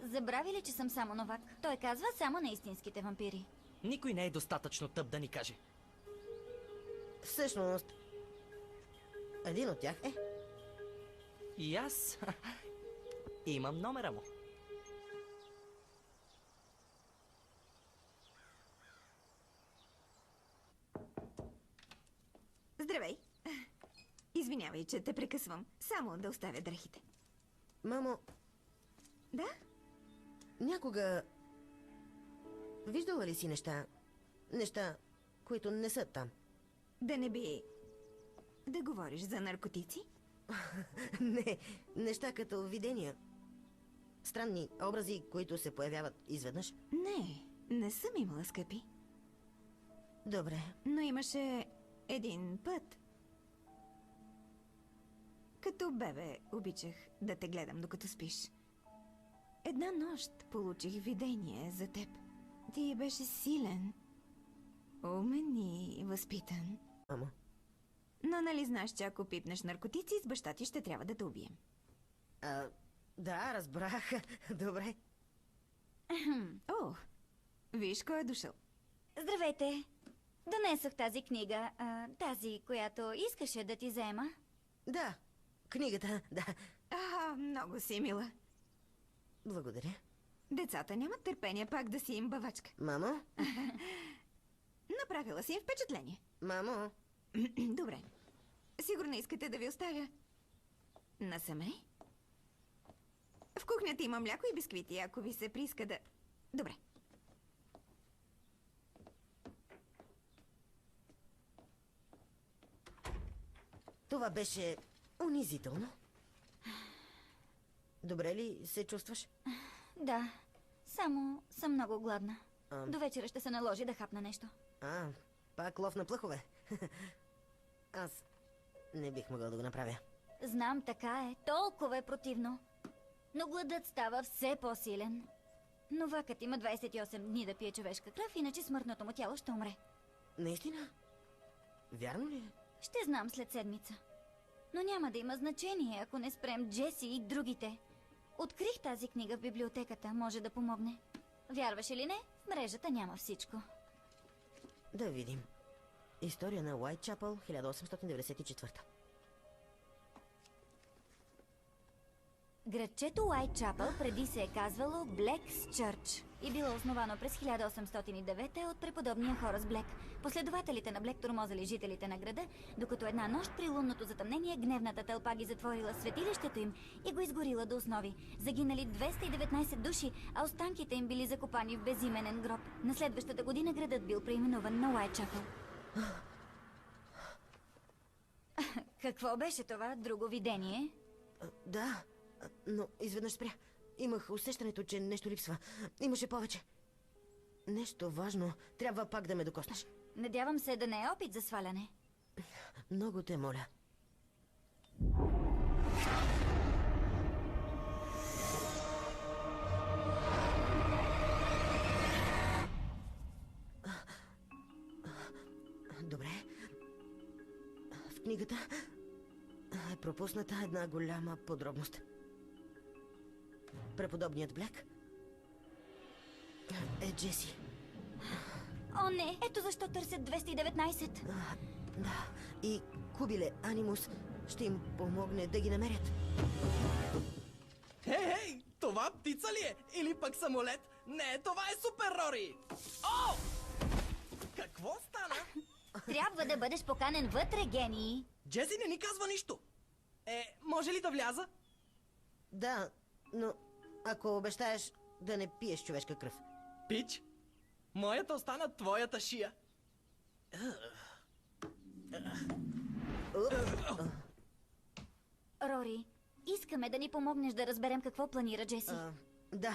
Забрави ли, че съм само новак? Той казва само на истинските вампири. Никой не е достатъчно тъп да ни каже. Всъщност, един от тях е. И аз имам номера му. Здравей. Извинявай, че те прекъсвам. Само да оставя дрехите. Мамо, Да? някога виждала ли си неща, които не са там? Да не би да говориш за наркотици? Не, неща като видения. Странни образи, които се появяват изведнъж. Не съм имала, скъпи. Добре. Но имаше един път. Като бебе обичах да те гледам докато спиш. Една нощ получих видение за теб. Ти беше силен, умен и възпитан. Мамо. Но нали знаеш, че ако пипнеш наркотици, с баща ти ще трябва да те убием. Да, разбрах. Добре. О, виж кой е дошъл. Здравейте! Донесох тази книга, тази, която искаше да ти взема. Да, книгата, да. Много си мила. Благодаря. Децата нямат търпение пак да си им бавачка. Мамо? Направила си им впечатление. Мамо? Добре. Сигурно искате да ви оставя насаме? В кухнята има мляко и бисквити, ако ви се прииска да... Добре. Това беше унизително. Добре ли се чувстваш? Да, само съм много гладна. До вечера ще се наложи да хапна нещо. Пак лов на плъхове. Аз не бих могъл да го направя. Знам, така е. Толкова е противно. Но гладът става все по-силен. Новакът има 28 дни да пие човешка кръв, иначе смъртното му тяло ще умре. Наистина? Вярно ли? Ще знам след седмица. Но няма да има значение, ако не спрем Джеси и другите. Открих тази книга в библиотеката, може да помогне. Вярваш или не, в мрежата няма всичко. Да видим. История на Уайтчапъл, 1894. Градчето Уайтчапъл преди се е казвало Блекс Чърч и било основано през 1809 от преподобния Хорас Блек. Последователите на Блек тормозали жителите на града, докато една нощ при лунното затъмнение гневната тълпа ги затворила светилището им и го изгорила до основи. Загинали 219 души, а останките им били закопани в безименен гроб. На следващата година градът бил преименуван на Уайтчапъл. Какво беше това? Друго видение? Да, но изведнъж спря. Имах усещането, че нещо липсва. Имаше повече. Нещо важно. Трябва пак да ме докоснеш. Надявам се да не е опит за сваляне. Много те моля. Добре. В книгата е пропусната една голяма подробност. Преподобният Блек е Джеси. О, не! Ето защо търсят 219. Да, и Кубиле Анимус ще им помогне да ги намерят. Хей! Това птица ли е? Или пък самолет? Не, това е Супер Рори! О! Какво стана? Трябва да бъдеш поканен вътре, гений. Джеси не ни казва нищо. Може ли да вляза? Да, но ако обещаеш да не пиеш човешка кръв. Пич, моята остана твоята шия. Рори, искаме да ни помогнеш да разберем какво планира Джеси. Да,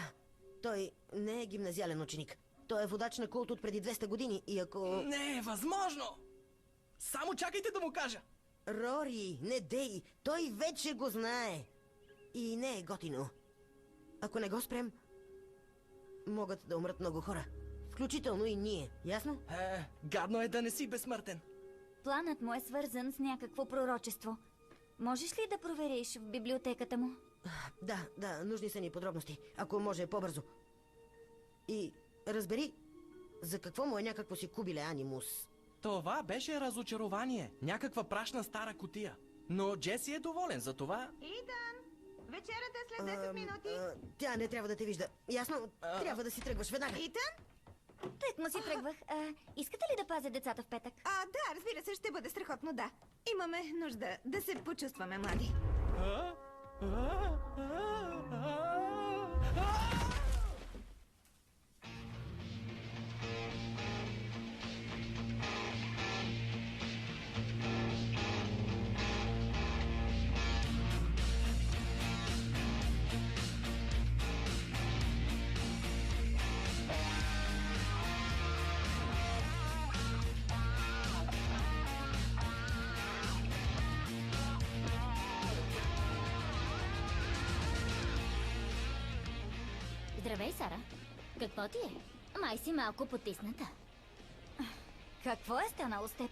той не е гимназиален ученик. Той е водач на култ от преди 200 години и ако... Не е възможно! Само чакайте да му кажа! Рори, не дей! Той вече го знае! И не е готино. Ако не го спрем, могат да умрат много хора. Включително и ние, ясно? Гадно е да не си безсмъртен. Планът му е свързан с някакво пророчество. Можеш ли да провериш в библиотеката му? Да, нужни са ни подробности. Ако може по-бързо. И разбери, за какво му е някакво си Кубиле Анимус. Това беше разочарование. Някаква прашна стара кутия. Но Джеси е доволен за това. Итан! Вечерята е след 10 минути. Тя не трябва да те вижда. Ясно? Трябва да си тръгваш веднага. Итан? Тък му си тръгвах. Искате ли да пазя децата в петък? Да, разбира се, ще бъде страхотно, да. Имаме нужда да се почувстваме млади. Здравей, Сара. Какво ти е? Май си малко потисната. Какво е станало с теб?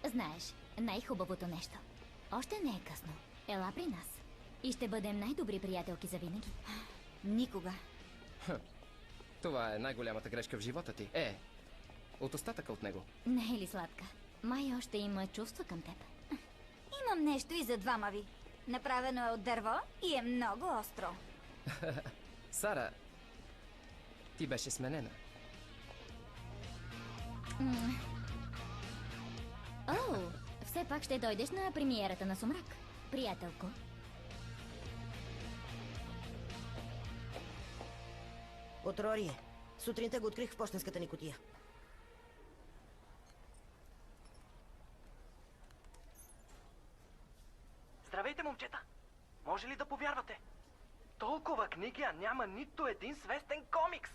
Знаеш, най-хубавото нещо. Още не е късно. Ела при нас. И ще бъдем най-добри приятелки завинаги. Никога. Това е най-голямата грешка в живота ти. От остатъка от него. Не е ли сладка? Май още има чувства към теб. Имам нещо и за двама ви. Направено е от дърво и е много остро. Сара, ти беше сменена. О, все пак ще дойдеш на премиерата на Сумрак, приятелко. От Рори. Сутринта го открих в пощенската ни кутия. Здравейте, момчета! Може ли да повярвате? Толкова книги, а няма нито един свестен комикс!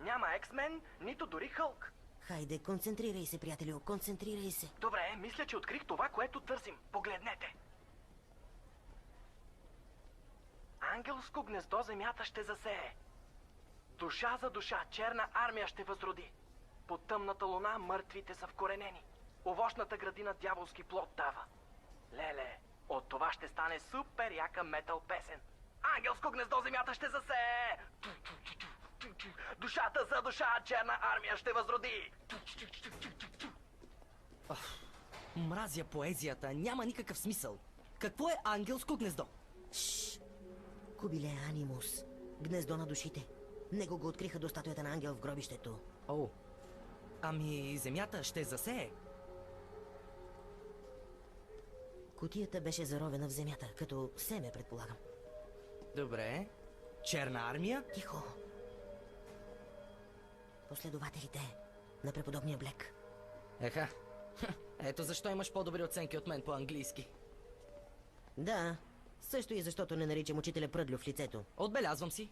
Няма X-Men, нито дори Хълк. Хайде, концентрирай се, приятелю, концентрирай се. Добре, мисля, че открих това, което търсим. Погледнете! Ангелско гнездо земята ще засее. Душа за душа, черна армия ще възроди. Под тъмната луна мъртвите са вкоренени. Овощната градина дяволски плод дава. Леле, от това ще стане супер яка метал песен. Ангелско гнездо земята ще засее! Душата за душа, черна армия ще възроди! Мразя поезията, няма никакъв смисъл. Какво е ангелско гнездо? Кубиле Анимус. Гнездо на душите. Него го откриха до статуята на ангел в гробището. О, ами земята ще засее. Кутията беше заровена в земята, като семе, предполагам. Добре. Черна армия? Тихо. Последователите на преподобния Блек. Еха. Ето защо имаш по-добри оценки от мен по английски. Да, също и защото не наричам учителя Пръдлю в лицето. Отбелязвам си.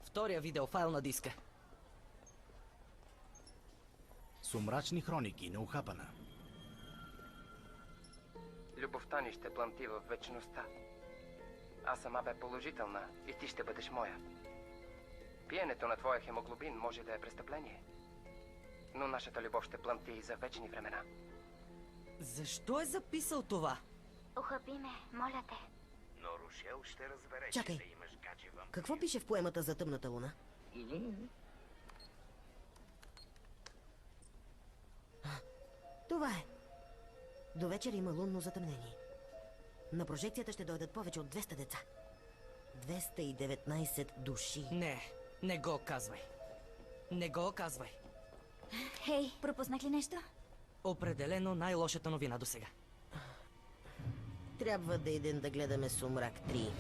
Втория видеофайл на диска. Сумрачни хроники, неухапана. Любовта ни ще пламти в вечността. Аз сама бе положителна и ти ще бъдеш моя. Пиенето на твоя хемоглобин може да е престъпление. Но нашата любов ще пламти и за вечни времена. Защо е записал това? Ухапи ме, моля те. Но Рошел ще разбере, Чакай. че да имаш гадже вампир. Какво пише в поемата за тъмната луна? Това е. До вечер има лунно затъмнение. На прожекцията ще дойдат повече от 200 деца. 219 души. Не го казвай. Не го казвай. Хей, пропуснах ли нещо? Определено най-лошата новина до сега. Трябва да идем да гледаме Сумрак 3.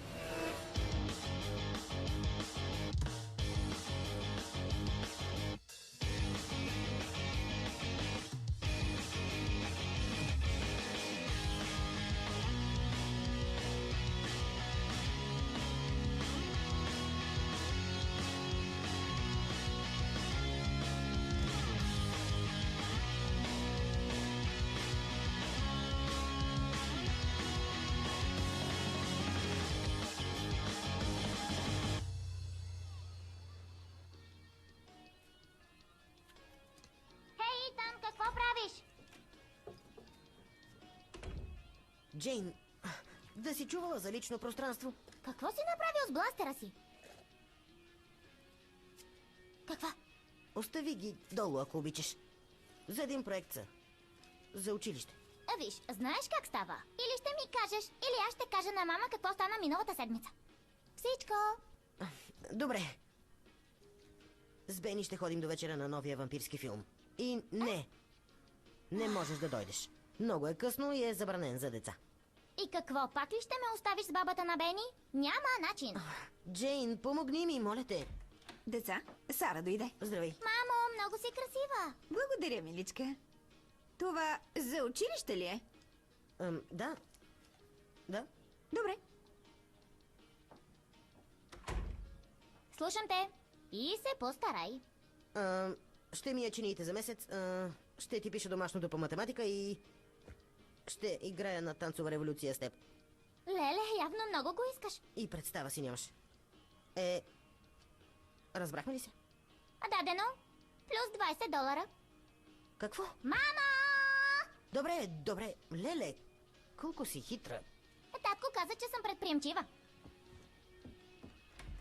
Хей, Итан, какво правиш? Джейн, да си чувала за лично пространство? Какво си направил с бластера си? Каква? Остави ги долу, ако обичаш. За един проект са. За училище. Виж, знаеш как става? Или ще ми кажеш, или аз ще кажа на мама какво стана миналата седмица. Всичко. Добре. С Бени ще ходим до вечера на новия вампирски филм. И не можеш да дойдеш. Много е късно и е забранен за деца. И какво, пак ли ще ме оставиш с бабата на Бени? Няма начин. Джейн, помогни ми, моля те. Деца, Сара дойде. Здравей. Мамо, много си красива. Благодаря, миличка. Това за училище ли е? Да. Да. Добре. Слушам те. И се постарай. Ще ми я чините за месец. Ще ти пиша домашното по математика и... ще играя на танцова революция с теб. Леле, явно много го искаш. И представа си нямаш. Разбрахме ли се? Дадено. Плюс $20. Какво? Мама! Добре. Леле, колко си хитра. Татко каза, че съм предприемчива.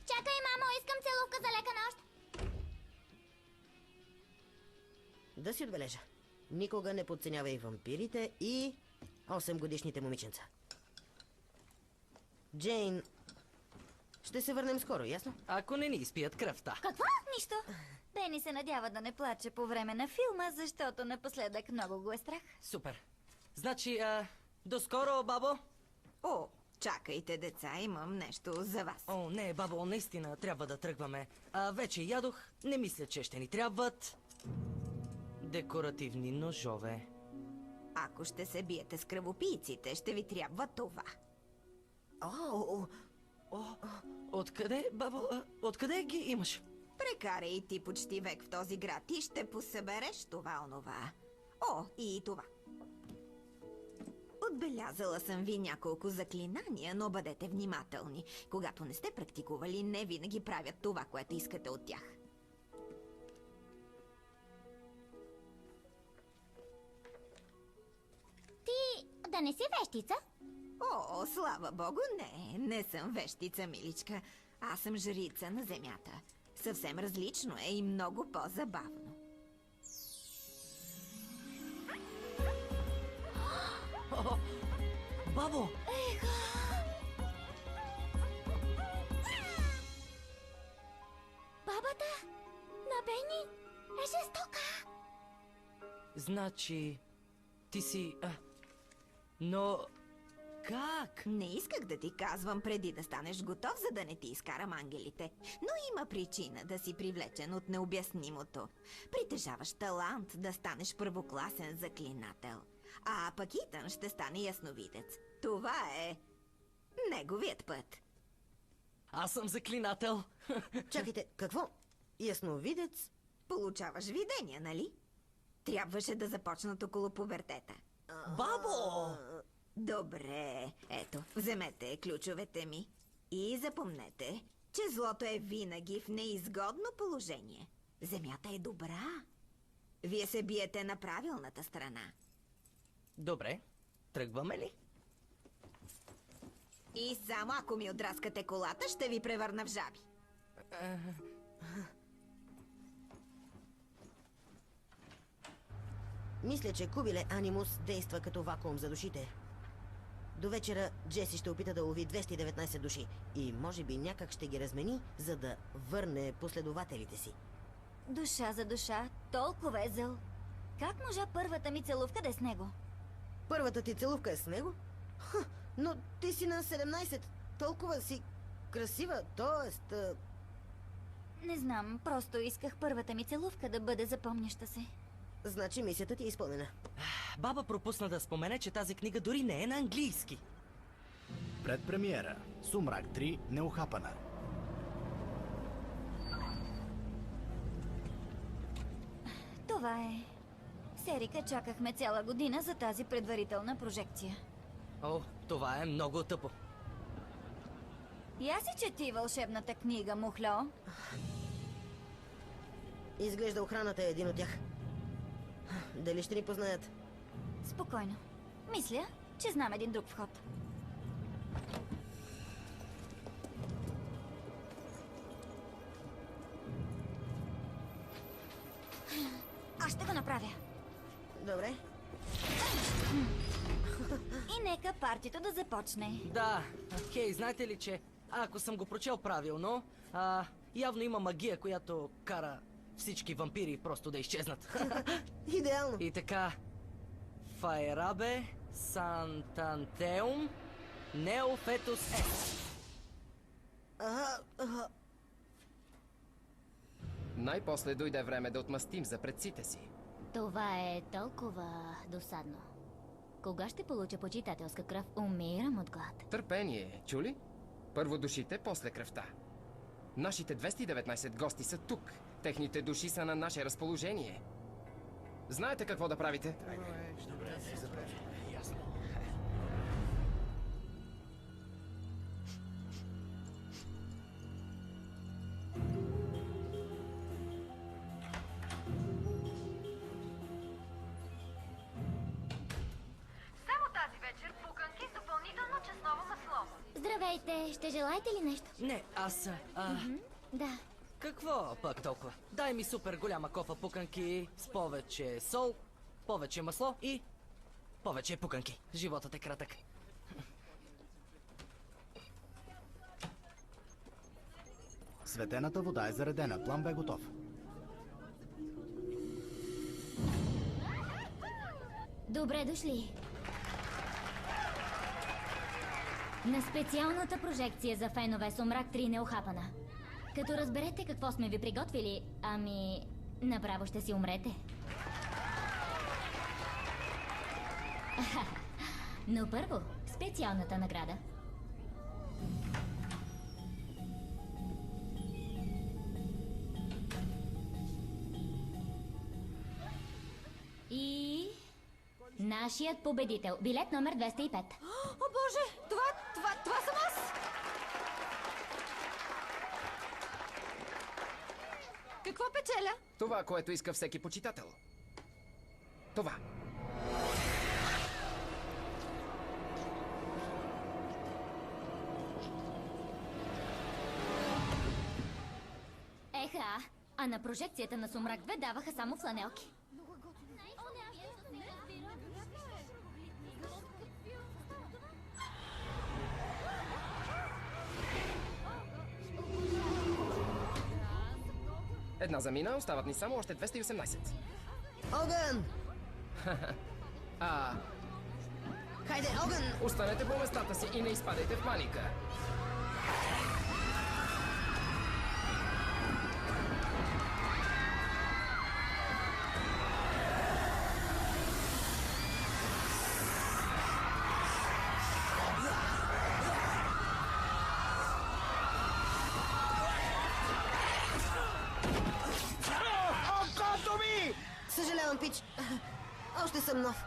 Чакай, мамо, искам целувка за лека нощ. Да си отбележа. Никога не подценявай вампирите и 8-годишните момиченца. Джейн, ще се върнем скоро, ясно? Ако не ни изпият кръвта. Какво? Нищо. Бени се надява да не плаче по време на филма, защото напоследък много го е страх. Супер. Значи, до скоро, бабо. О, чакайте, деца, имам нещо за вас. О, не, бабо, наистина трябва да тръгваме. Вече ядох, не мисля, че ще ни трябват декоративни ножове. Ако ще се биете с кръвопийците, ще ви трябва това. Откъде, бабо, откъде ги имаш? Прекарай ти почти век в този град и ще посъбереш това-онова. О, и това. Отбелязала съм ви няколко заклинания, но бъдете внимателни. Когато не сте практикували, не винаги правят това, което искате от тях. Ти да не си вещица? О, слава богу, не съм вещица, миличка. Аз съм жрица на земята. Съвсем различно е и много по-забавно. Бабо! Пени е жестока. Значи, ти си... но... как? Не исках да ти казвам преди да станеш готов, за да не ти изкарам ангелите. Но има причина да си привлечен от необяснимото. Притежаваш талант да станеш първокласен заклинател. А пък Итан ще стане ясновидец. Това е неговият път. Аз съм заклинател. Чакайте, какво? Ясновидец? Получаваш видения, нали? Трябваше да започнат около пубертета. Бабо! Добре, ето, вземете ключовете ми. И запомнете, че злото е винаги в неизгодно положение. Земята е добра. Вие се биете на правилната страна. Добре, тръгваме ли? И само ако ми отраскате колата, ще ви превърна в жаби. Мисля, че Кубиле Анимус действа като вакуум за душите. До вечера Джеси ще опита да лови 219 души и може би някак ще ги размени, за да върне последователите си. Душа за душа, толкова е зъл. Как можа първата ми целувка да е с него? Първата ти целувка е с него? Ха, но ти си на 17. Толкова си красива, т.е. Не знам, просто исках първата ми целувка да бъде запомняща се. Значи мисията ти е изпълнена. Баба пропусна да спомене, че тази книга дори не е на английски. Предпремиера. Сумрак 3. Неухапана. Това е. С Ерика чакахме цяла година за тази предварителна прожекция. О, това е много тъпо. Я си чети вълшебната книга, мухло. Изглежда охраната е един от тях. Дали ще ни познаят? Спокойно. Мисля, че знам един друг вход. Аз ще го направя. Добре. И нека партито да започне. Да, хей, знаете ли, че ако съм го прочел правилно, явно има магия, която кара всички вампири просто да изчезнат. Идеално. И така, Фаерабе, Сантантеум, Неофетус Ес. Най-после дойде време да отмъстим за предците си. Това е толкова досадно. Кога ще получа почитателска кръв, умирам от глад. Търпение, чули? Първо душите, после кръвта. Нашите 219 гости са тук. Техните души са на наше разположение. Знаете какво да правите? Само тази вечер пуканки с допълнително чесново масло. Здравейте, ще желаете ли нещо? Не, аз... Да. Какво пък толкова? Дай ми супер голяма кофа пуканки с повече сол, повече масло и повече пуканки. Животът е кратък. Светената вода е заредена. План бе готов. Добре дошли. На специалната прожекция за фенове Сумрак 3 Неухапана. Като разберете какво сме ви приготвили, направо ще си умрете. Но първо, специалната награда. И... нашият победител. Билет номер 205. О, Боже! Това съм аз! Какво печеля? Това, което иска всеки почитател. Това. Еха, а на прожекцията на Сумрак 2 даваха само фланелки. Една замина, остават ни само още 218. Огън! А, Хайде, огън! останете по местата си и не изпадайте в паника. Окото ми! Съжалявам, Пич. Още съм нов.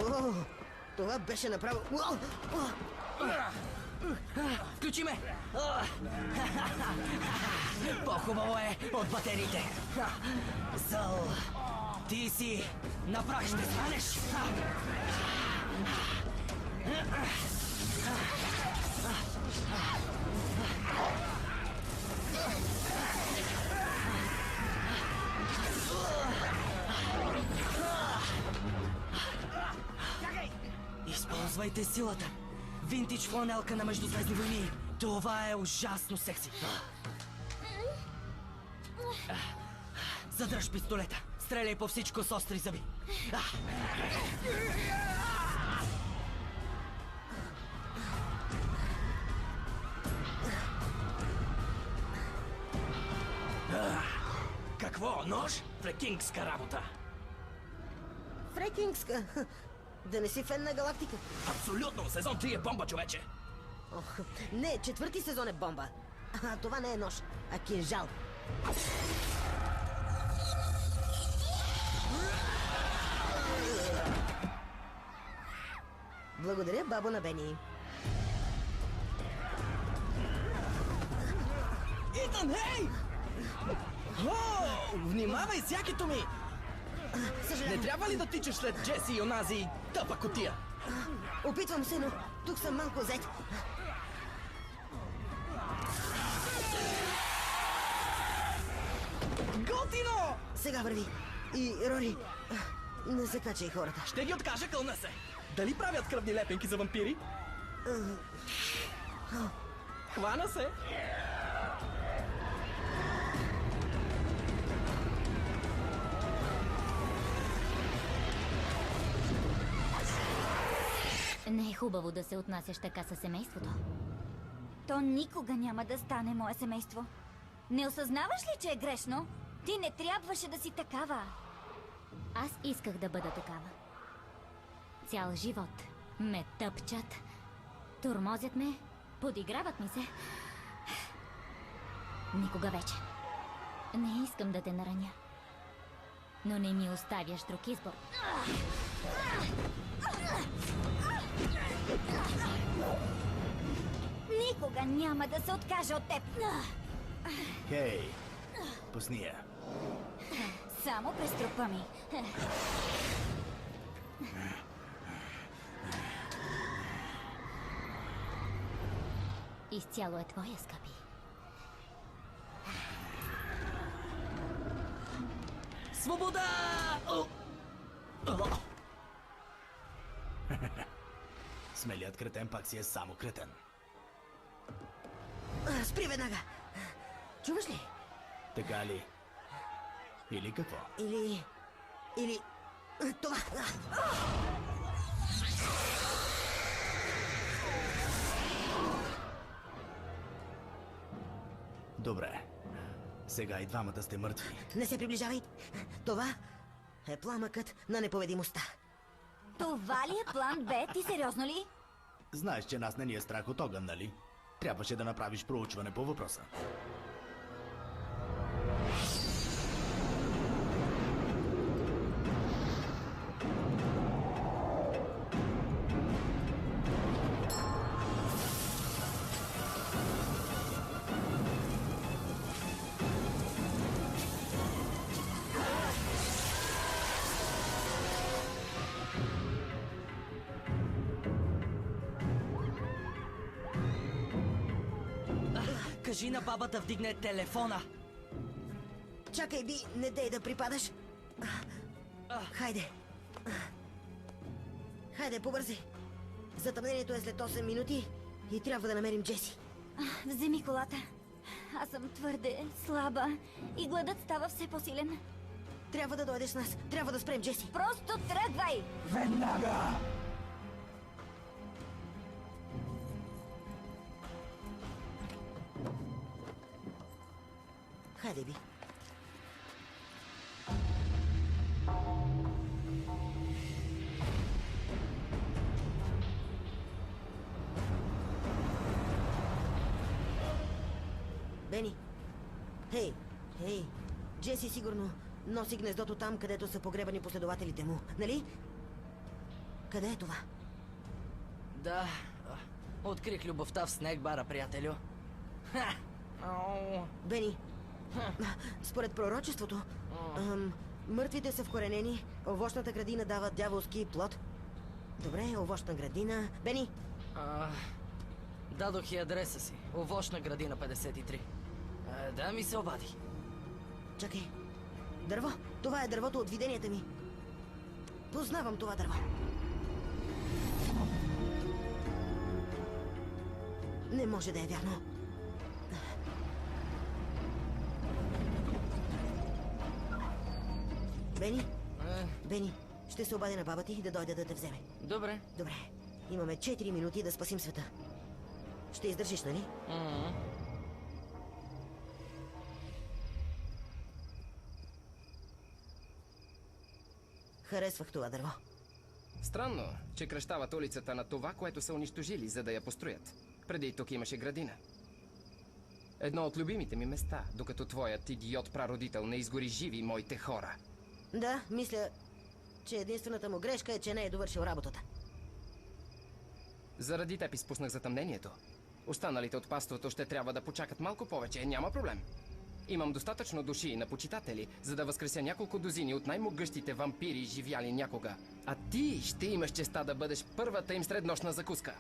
О, това беше направо... Уау! Включи ме! По-хубаво е от батериите. Зъл, ти си на прах ще станеш. Използвайте силата. Винтидж фланелка на Междузвездни войни. Това е ужасно секси. Задръж пистолета. Стреляй по всичко с остри зъби. Какво? Нож? Фрекингска работа. Фрекингска? Да не си фен на Галактика? Абсолютно! Сезон 3 е бомба, човече! Ох, не, 4-ти сезон е бомба. А това не е нож, а кинжал. Благодаря, бабо на Бени. Итан, хей! О, внимавай с якито ми! Не трябва ли да тичаш след Джеси и онази тъпа кутия? Опитвам се, но тук съм малко зет. Готино! Сега върви. И, Рори, не се качай хората. Ще ги откажа, кълна се! Дали правят кръвни лепенки за вампири? Хвана се! Не е хубаво да се отнасяш така със семейството. То никога няма да стане мое семейство. Не осъзнаваш ли, че е грешно? Ти не трябваше да си такава. Аз исках да бъда такава. Цял живот ме тъпчат, тормозят ме, подиграват ми се. Никога вече. Не искам да те нараня. Но не ми оставяш друг избор. Никога няма да се откажа от теб. Хей, пусни я. Само през трупа ми. Изцяло е твоя, скъпи. Свобода! Смелият кретен пак си е само кретен. Спри веднага. Чуваш ли? Така ли? Или какво? Или... Това. Добре. Сега и двамата сте мъртви. Не се приближавай. Това е пламъкът на неповедимостта. Това ли е план Б? Ти сериозно ли? Знаеш, че нас не ни е страх от огън, нали? Трябваше да направиш проучване по въпроса. Кажи на баба да вдигне телефона. Чакай, Би, не дей да припадаш. Хайде. Хайде, побързи. Затъмнението е след 8 минути и трябва да намерим Джеси. Вземи колата. Аз съм твърде слаба и гладът става все по-силен. Трябва да дойдеш с нас. Трябва да спрем Джеси. Просто тръгвай! Веднага! Хайде, Би. Бени. Хей, хей. Джеси сигурно носи гнездото там, където са погребани последователите му, нали? Къде е това? Да, открих любовта в снег бара, приятелю. Ха! Ау. Бени, според пророчеството, мъртвите са вкоренени, овощната градина дава дяволски плод. Добре, овощна градина. Бени! Дадох и адреса си. Овощна градина 53. Да ми се обади. Чакай. Дърво. Това е дървото от виденията ми. Познавам това дърво. Не може да е вярно. Бени? Бени, ще се обадя на баба ти да дойде да те вземе. Добре. Добре. Имаме 4 минути да спасим света. Ще издържиш, нали? Харесвах това дърво. Странно, че кръщават улицата на това, което са унищожили, за да я построят. Преди тук имаше градина. Едно от любимите ми места, докато твоят идиот прародител не изгори живи моите хора. Да, мисля, че единствената му грешка е, че не е довършил работата. Заради теб изпуснах затъмнението. Останалите от паството ще трябва да почакат малко повече, няма проблем. Имам достатъчно души на почитатели, за да възкреся няколко дозини от най-могъщите вампири, живяли някога. А ти ще имаш честа да бъдеш първата им среднощна закуска.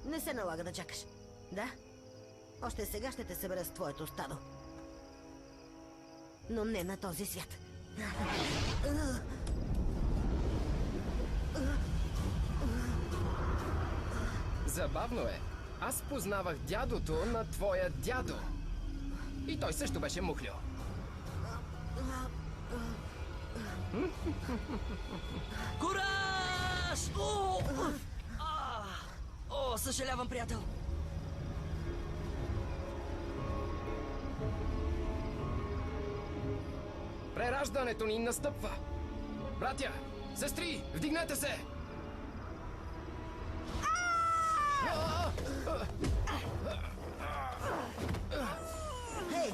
Не се налага да чакаш. Да? Още сега ще те събера с твоето стадо. Но не на този свят. Забавно е. Аз познавах дядото на твоя дядо. И той също беше мухлю. Кураж! О, съжалявам, приятел. Прераждането ни настъпва. Братя, сестри, вдигнете се! Хей!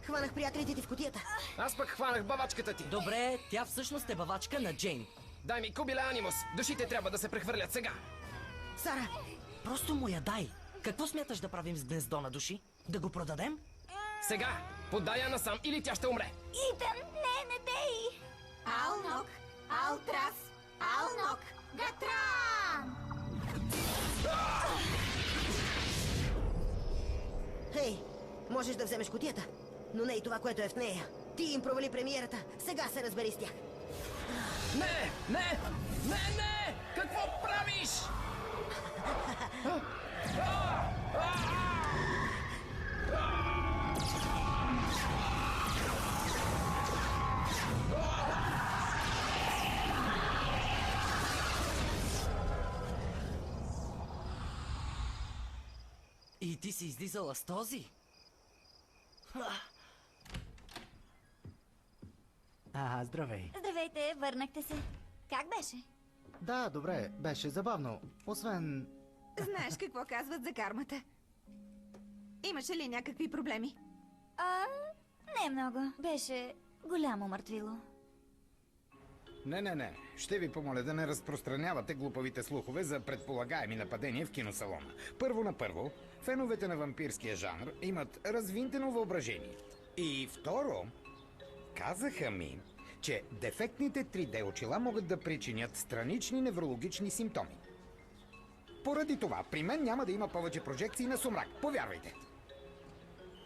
Хванах приятелите ти в кутията. Аз пък хванах бавачката ти. Добре, тя всъщност е бавачка на Джейн. Дай ми кубиле анимус. Душите трябва да се прехвърлят сега. Сара! Просто му я дай. Какво смяташ да правим с гнездо на души? Да го продадем? Сега! Подай я насам или тя ще умре. Итан, не дей! Алнок, Алтрас, Алнок, Гатран! Хей! Можеш да вземеш кутията, но не и това, което е в нея. Ти им провали премиерата. Сега се разбери с тях. Не! Не! Не, не! Какво правиш? И ти си излизала с този? Здравей. Здравейте, върнахте се. Как беше? Да, добре, беше забавно. Освен... Знаеш какво казват за кармата? Имаше ли някакви проблеми? Не много. Беше голямо мъртвило. Не. Ще ви помоля да не разпространявате глупавите слухове за предполагаеми нападения в киносалона. Първо на първо, феновете на вампирския жанр имат развинтено въображение. И второ, казаха ми, че дефектните 3D очила могат да причинят странични неврологични симптоми. Поради това, при мен няма да има повече прожекции на сумрак, повярвайте.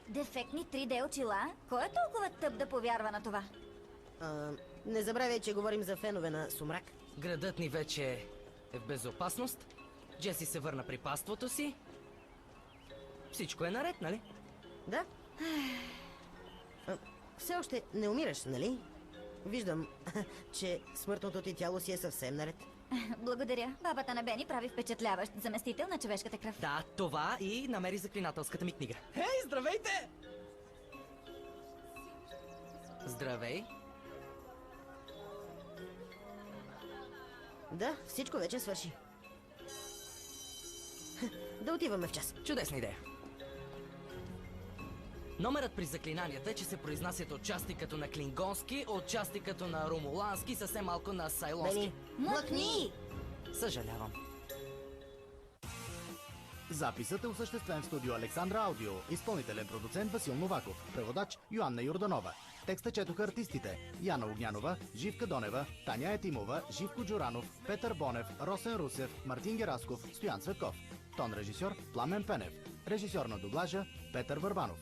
Дефектни 3D очила? Кой е толкова тъп да повярва на това? Не забравяй, че говорим за фенове на Сумрак. Градът ни вече е в безопасност. Джеси се върна при паството си. Всичко е наред, нали? Да. Все още не умираш, нали? Виждам, че смъртното ти тяло си е съвсем наред. Благодаря. Бабата на Бени прави впечатляващ заместител на човешката кръв. Да, това и намери заклинателската ми книга. Хей, здравейте! Здравей. Да, всичко вече свърши. Да отиваме в час. Чудесна идея. Номерът при заклинанията е, че се произнасят отчасти като на клингонски, отчасти като на румулански, съвсем малко на сайлонски. Бени, млъкни! Съжалявам. Записът е осъществен в студио Александра Аудио. Изпълнителен продуцент Васил Новаков. Преводач Йоанна Йорданова. Текста четоха артистите: Яна Огнянова, Живка Донева, Таня Етимова, Живко Джуранов, Петър Бонев, Росен Русев, Мартин Герасков, Стоян Цветков. Тон режисьор Пламен Пенев. Режисьор на дублажа Петър Върбанов.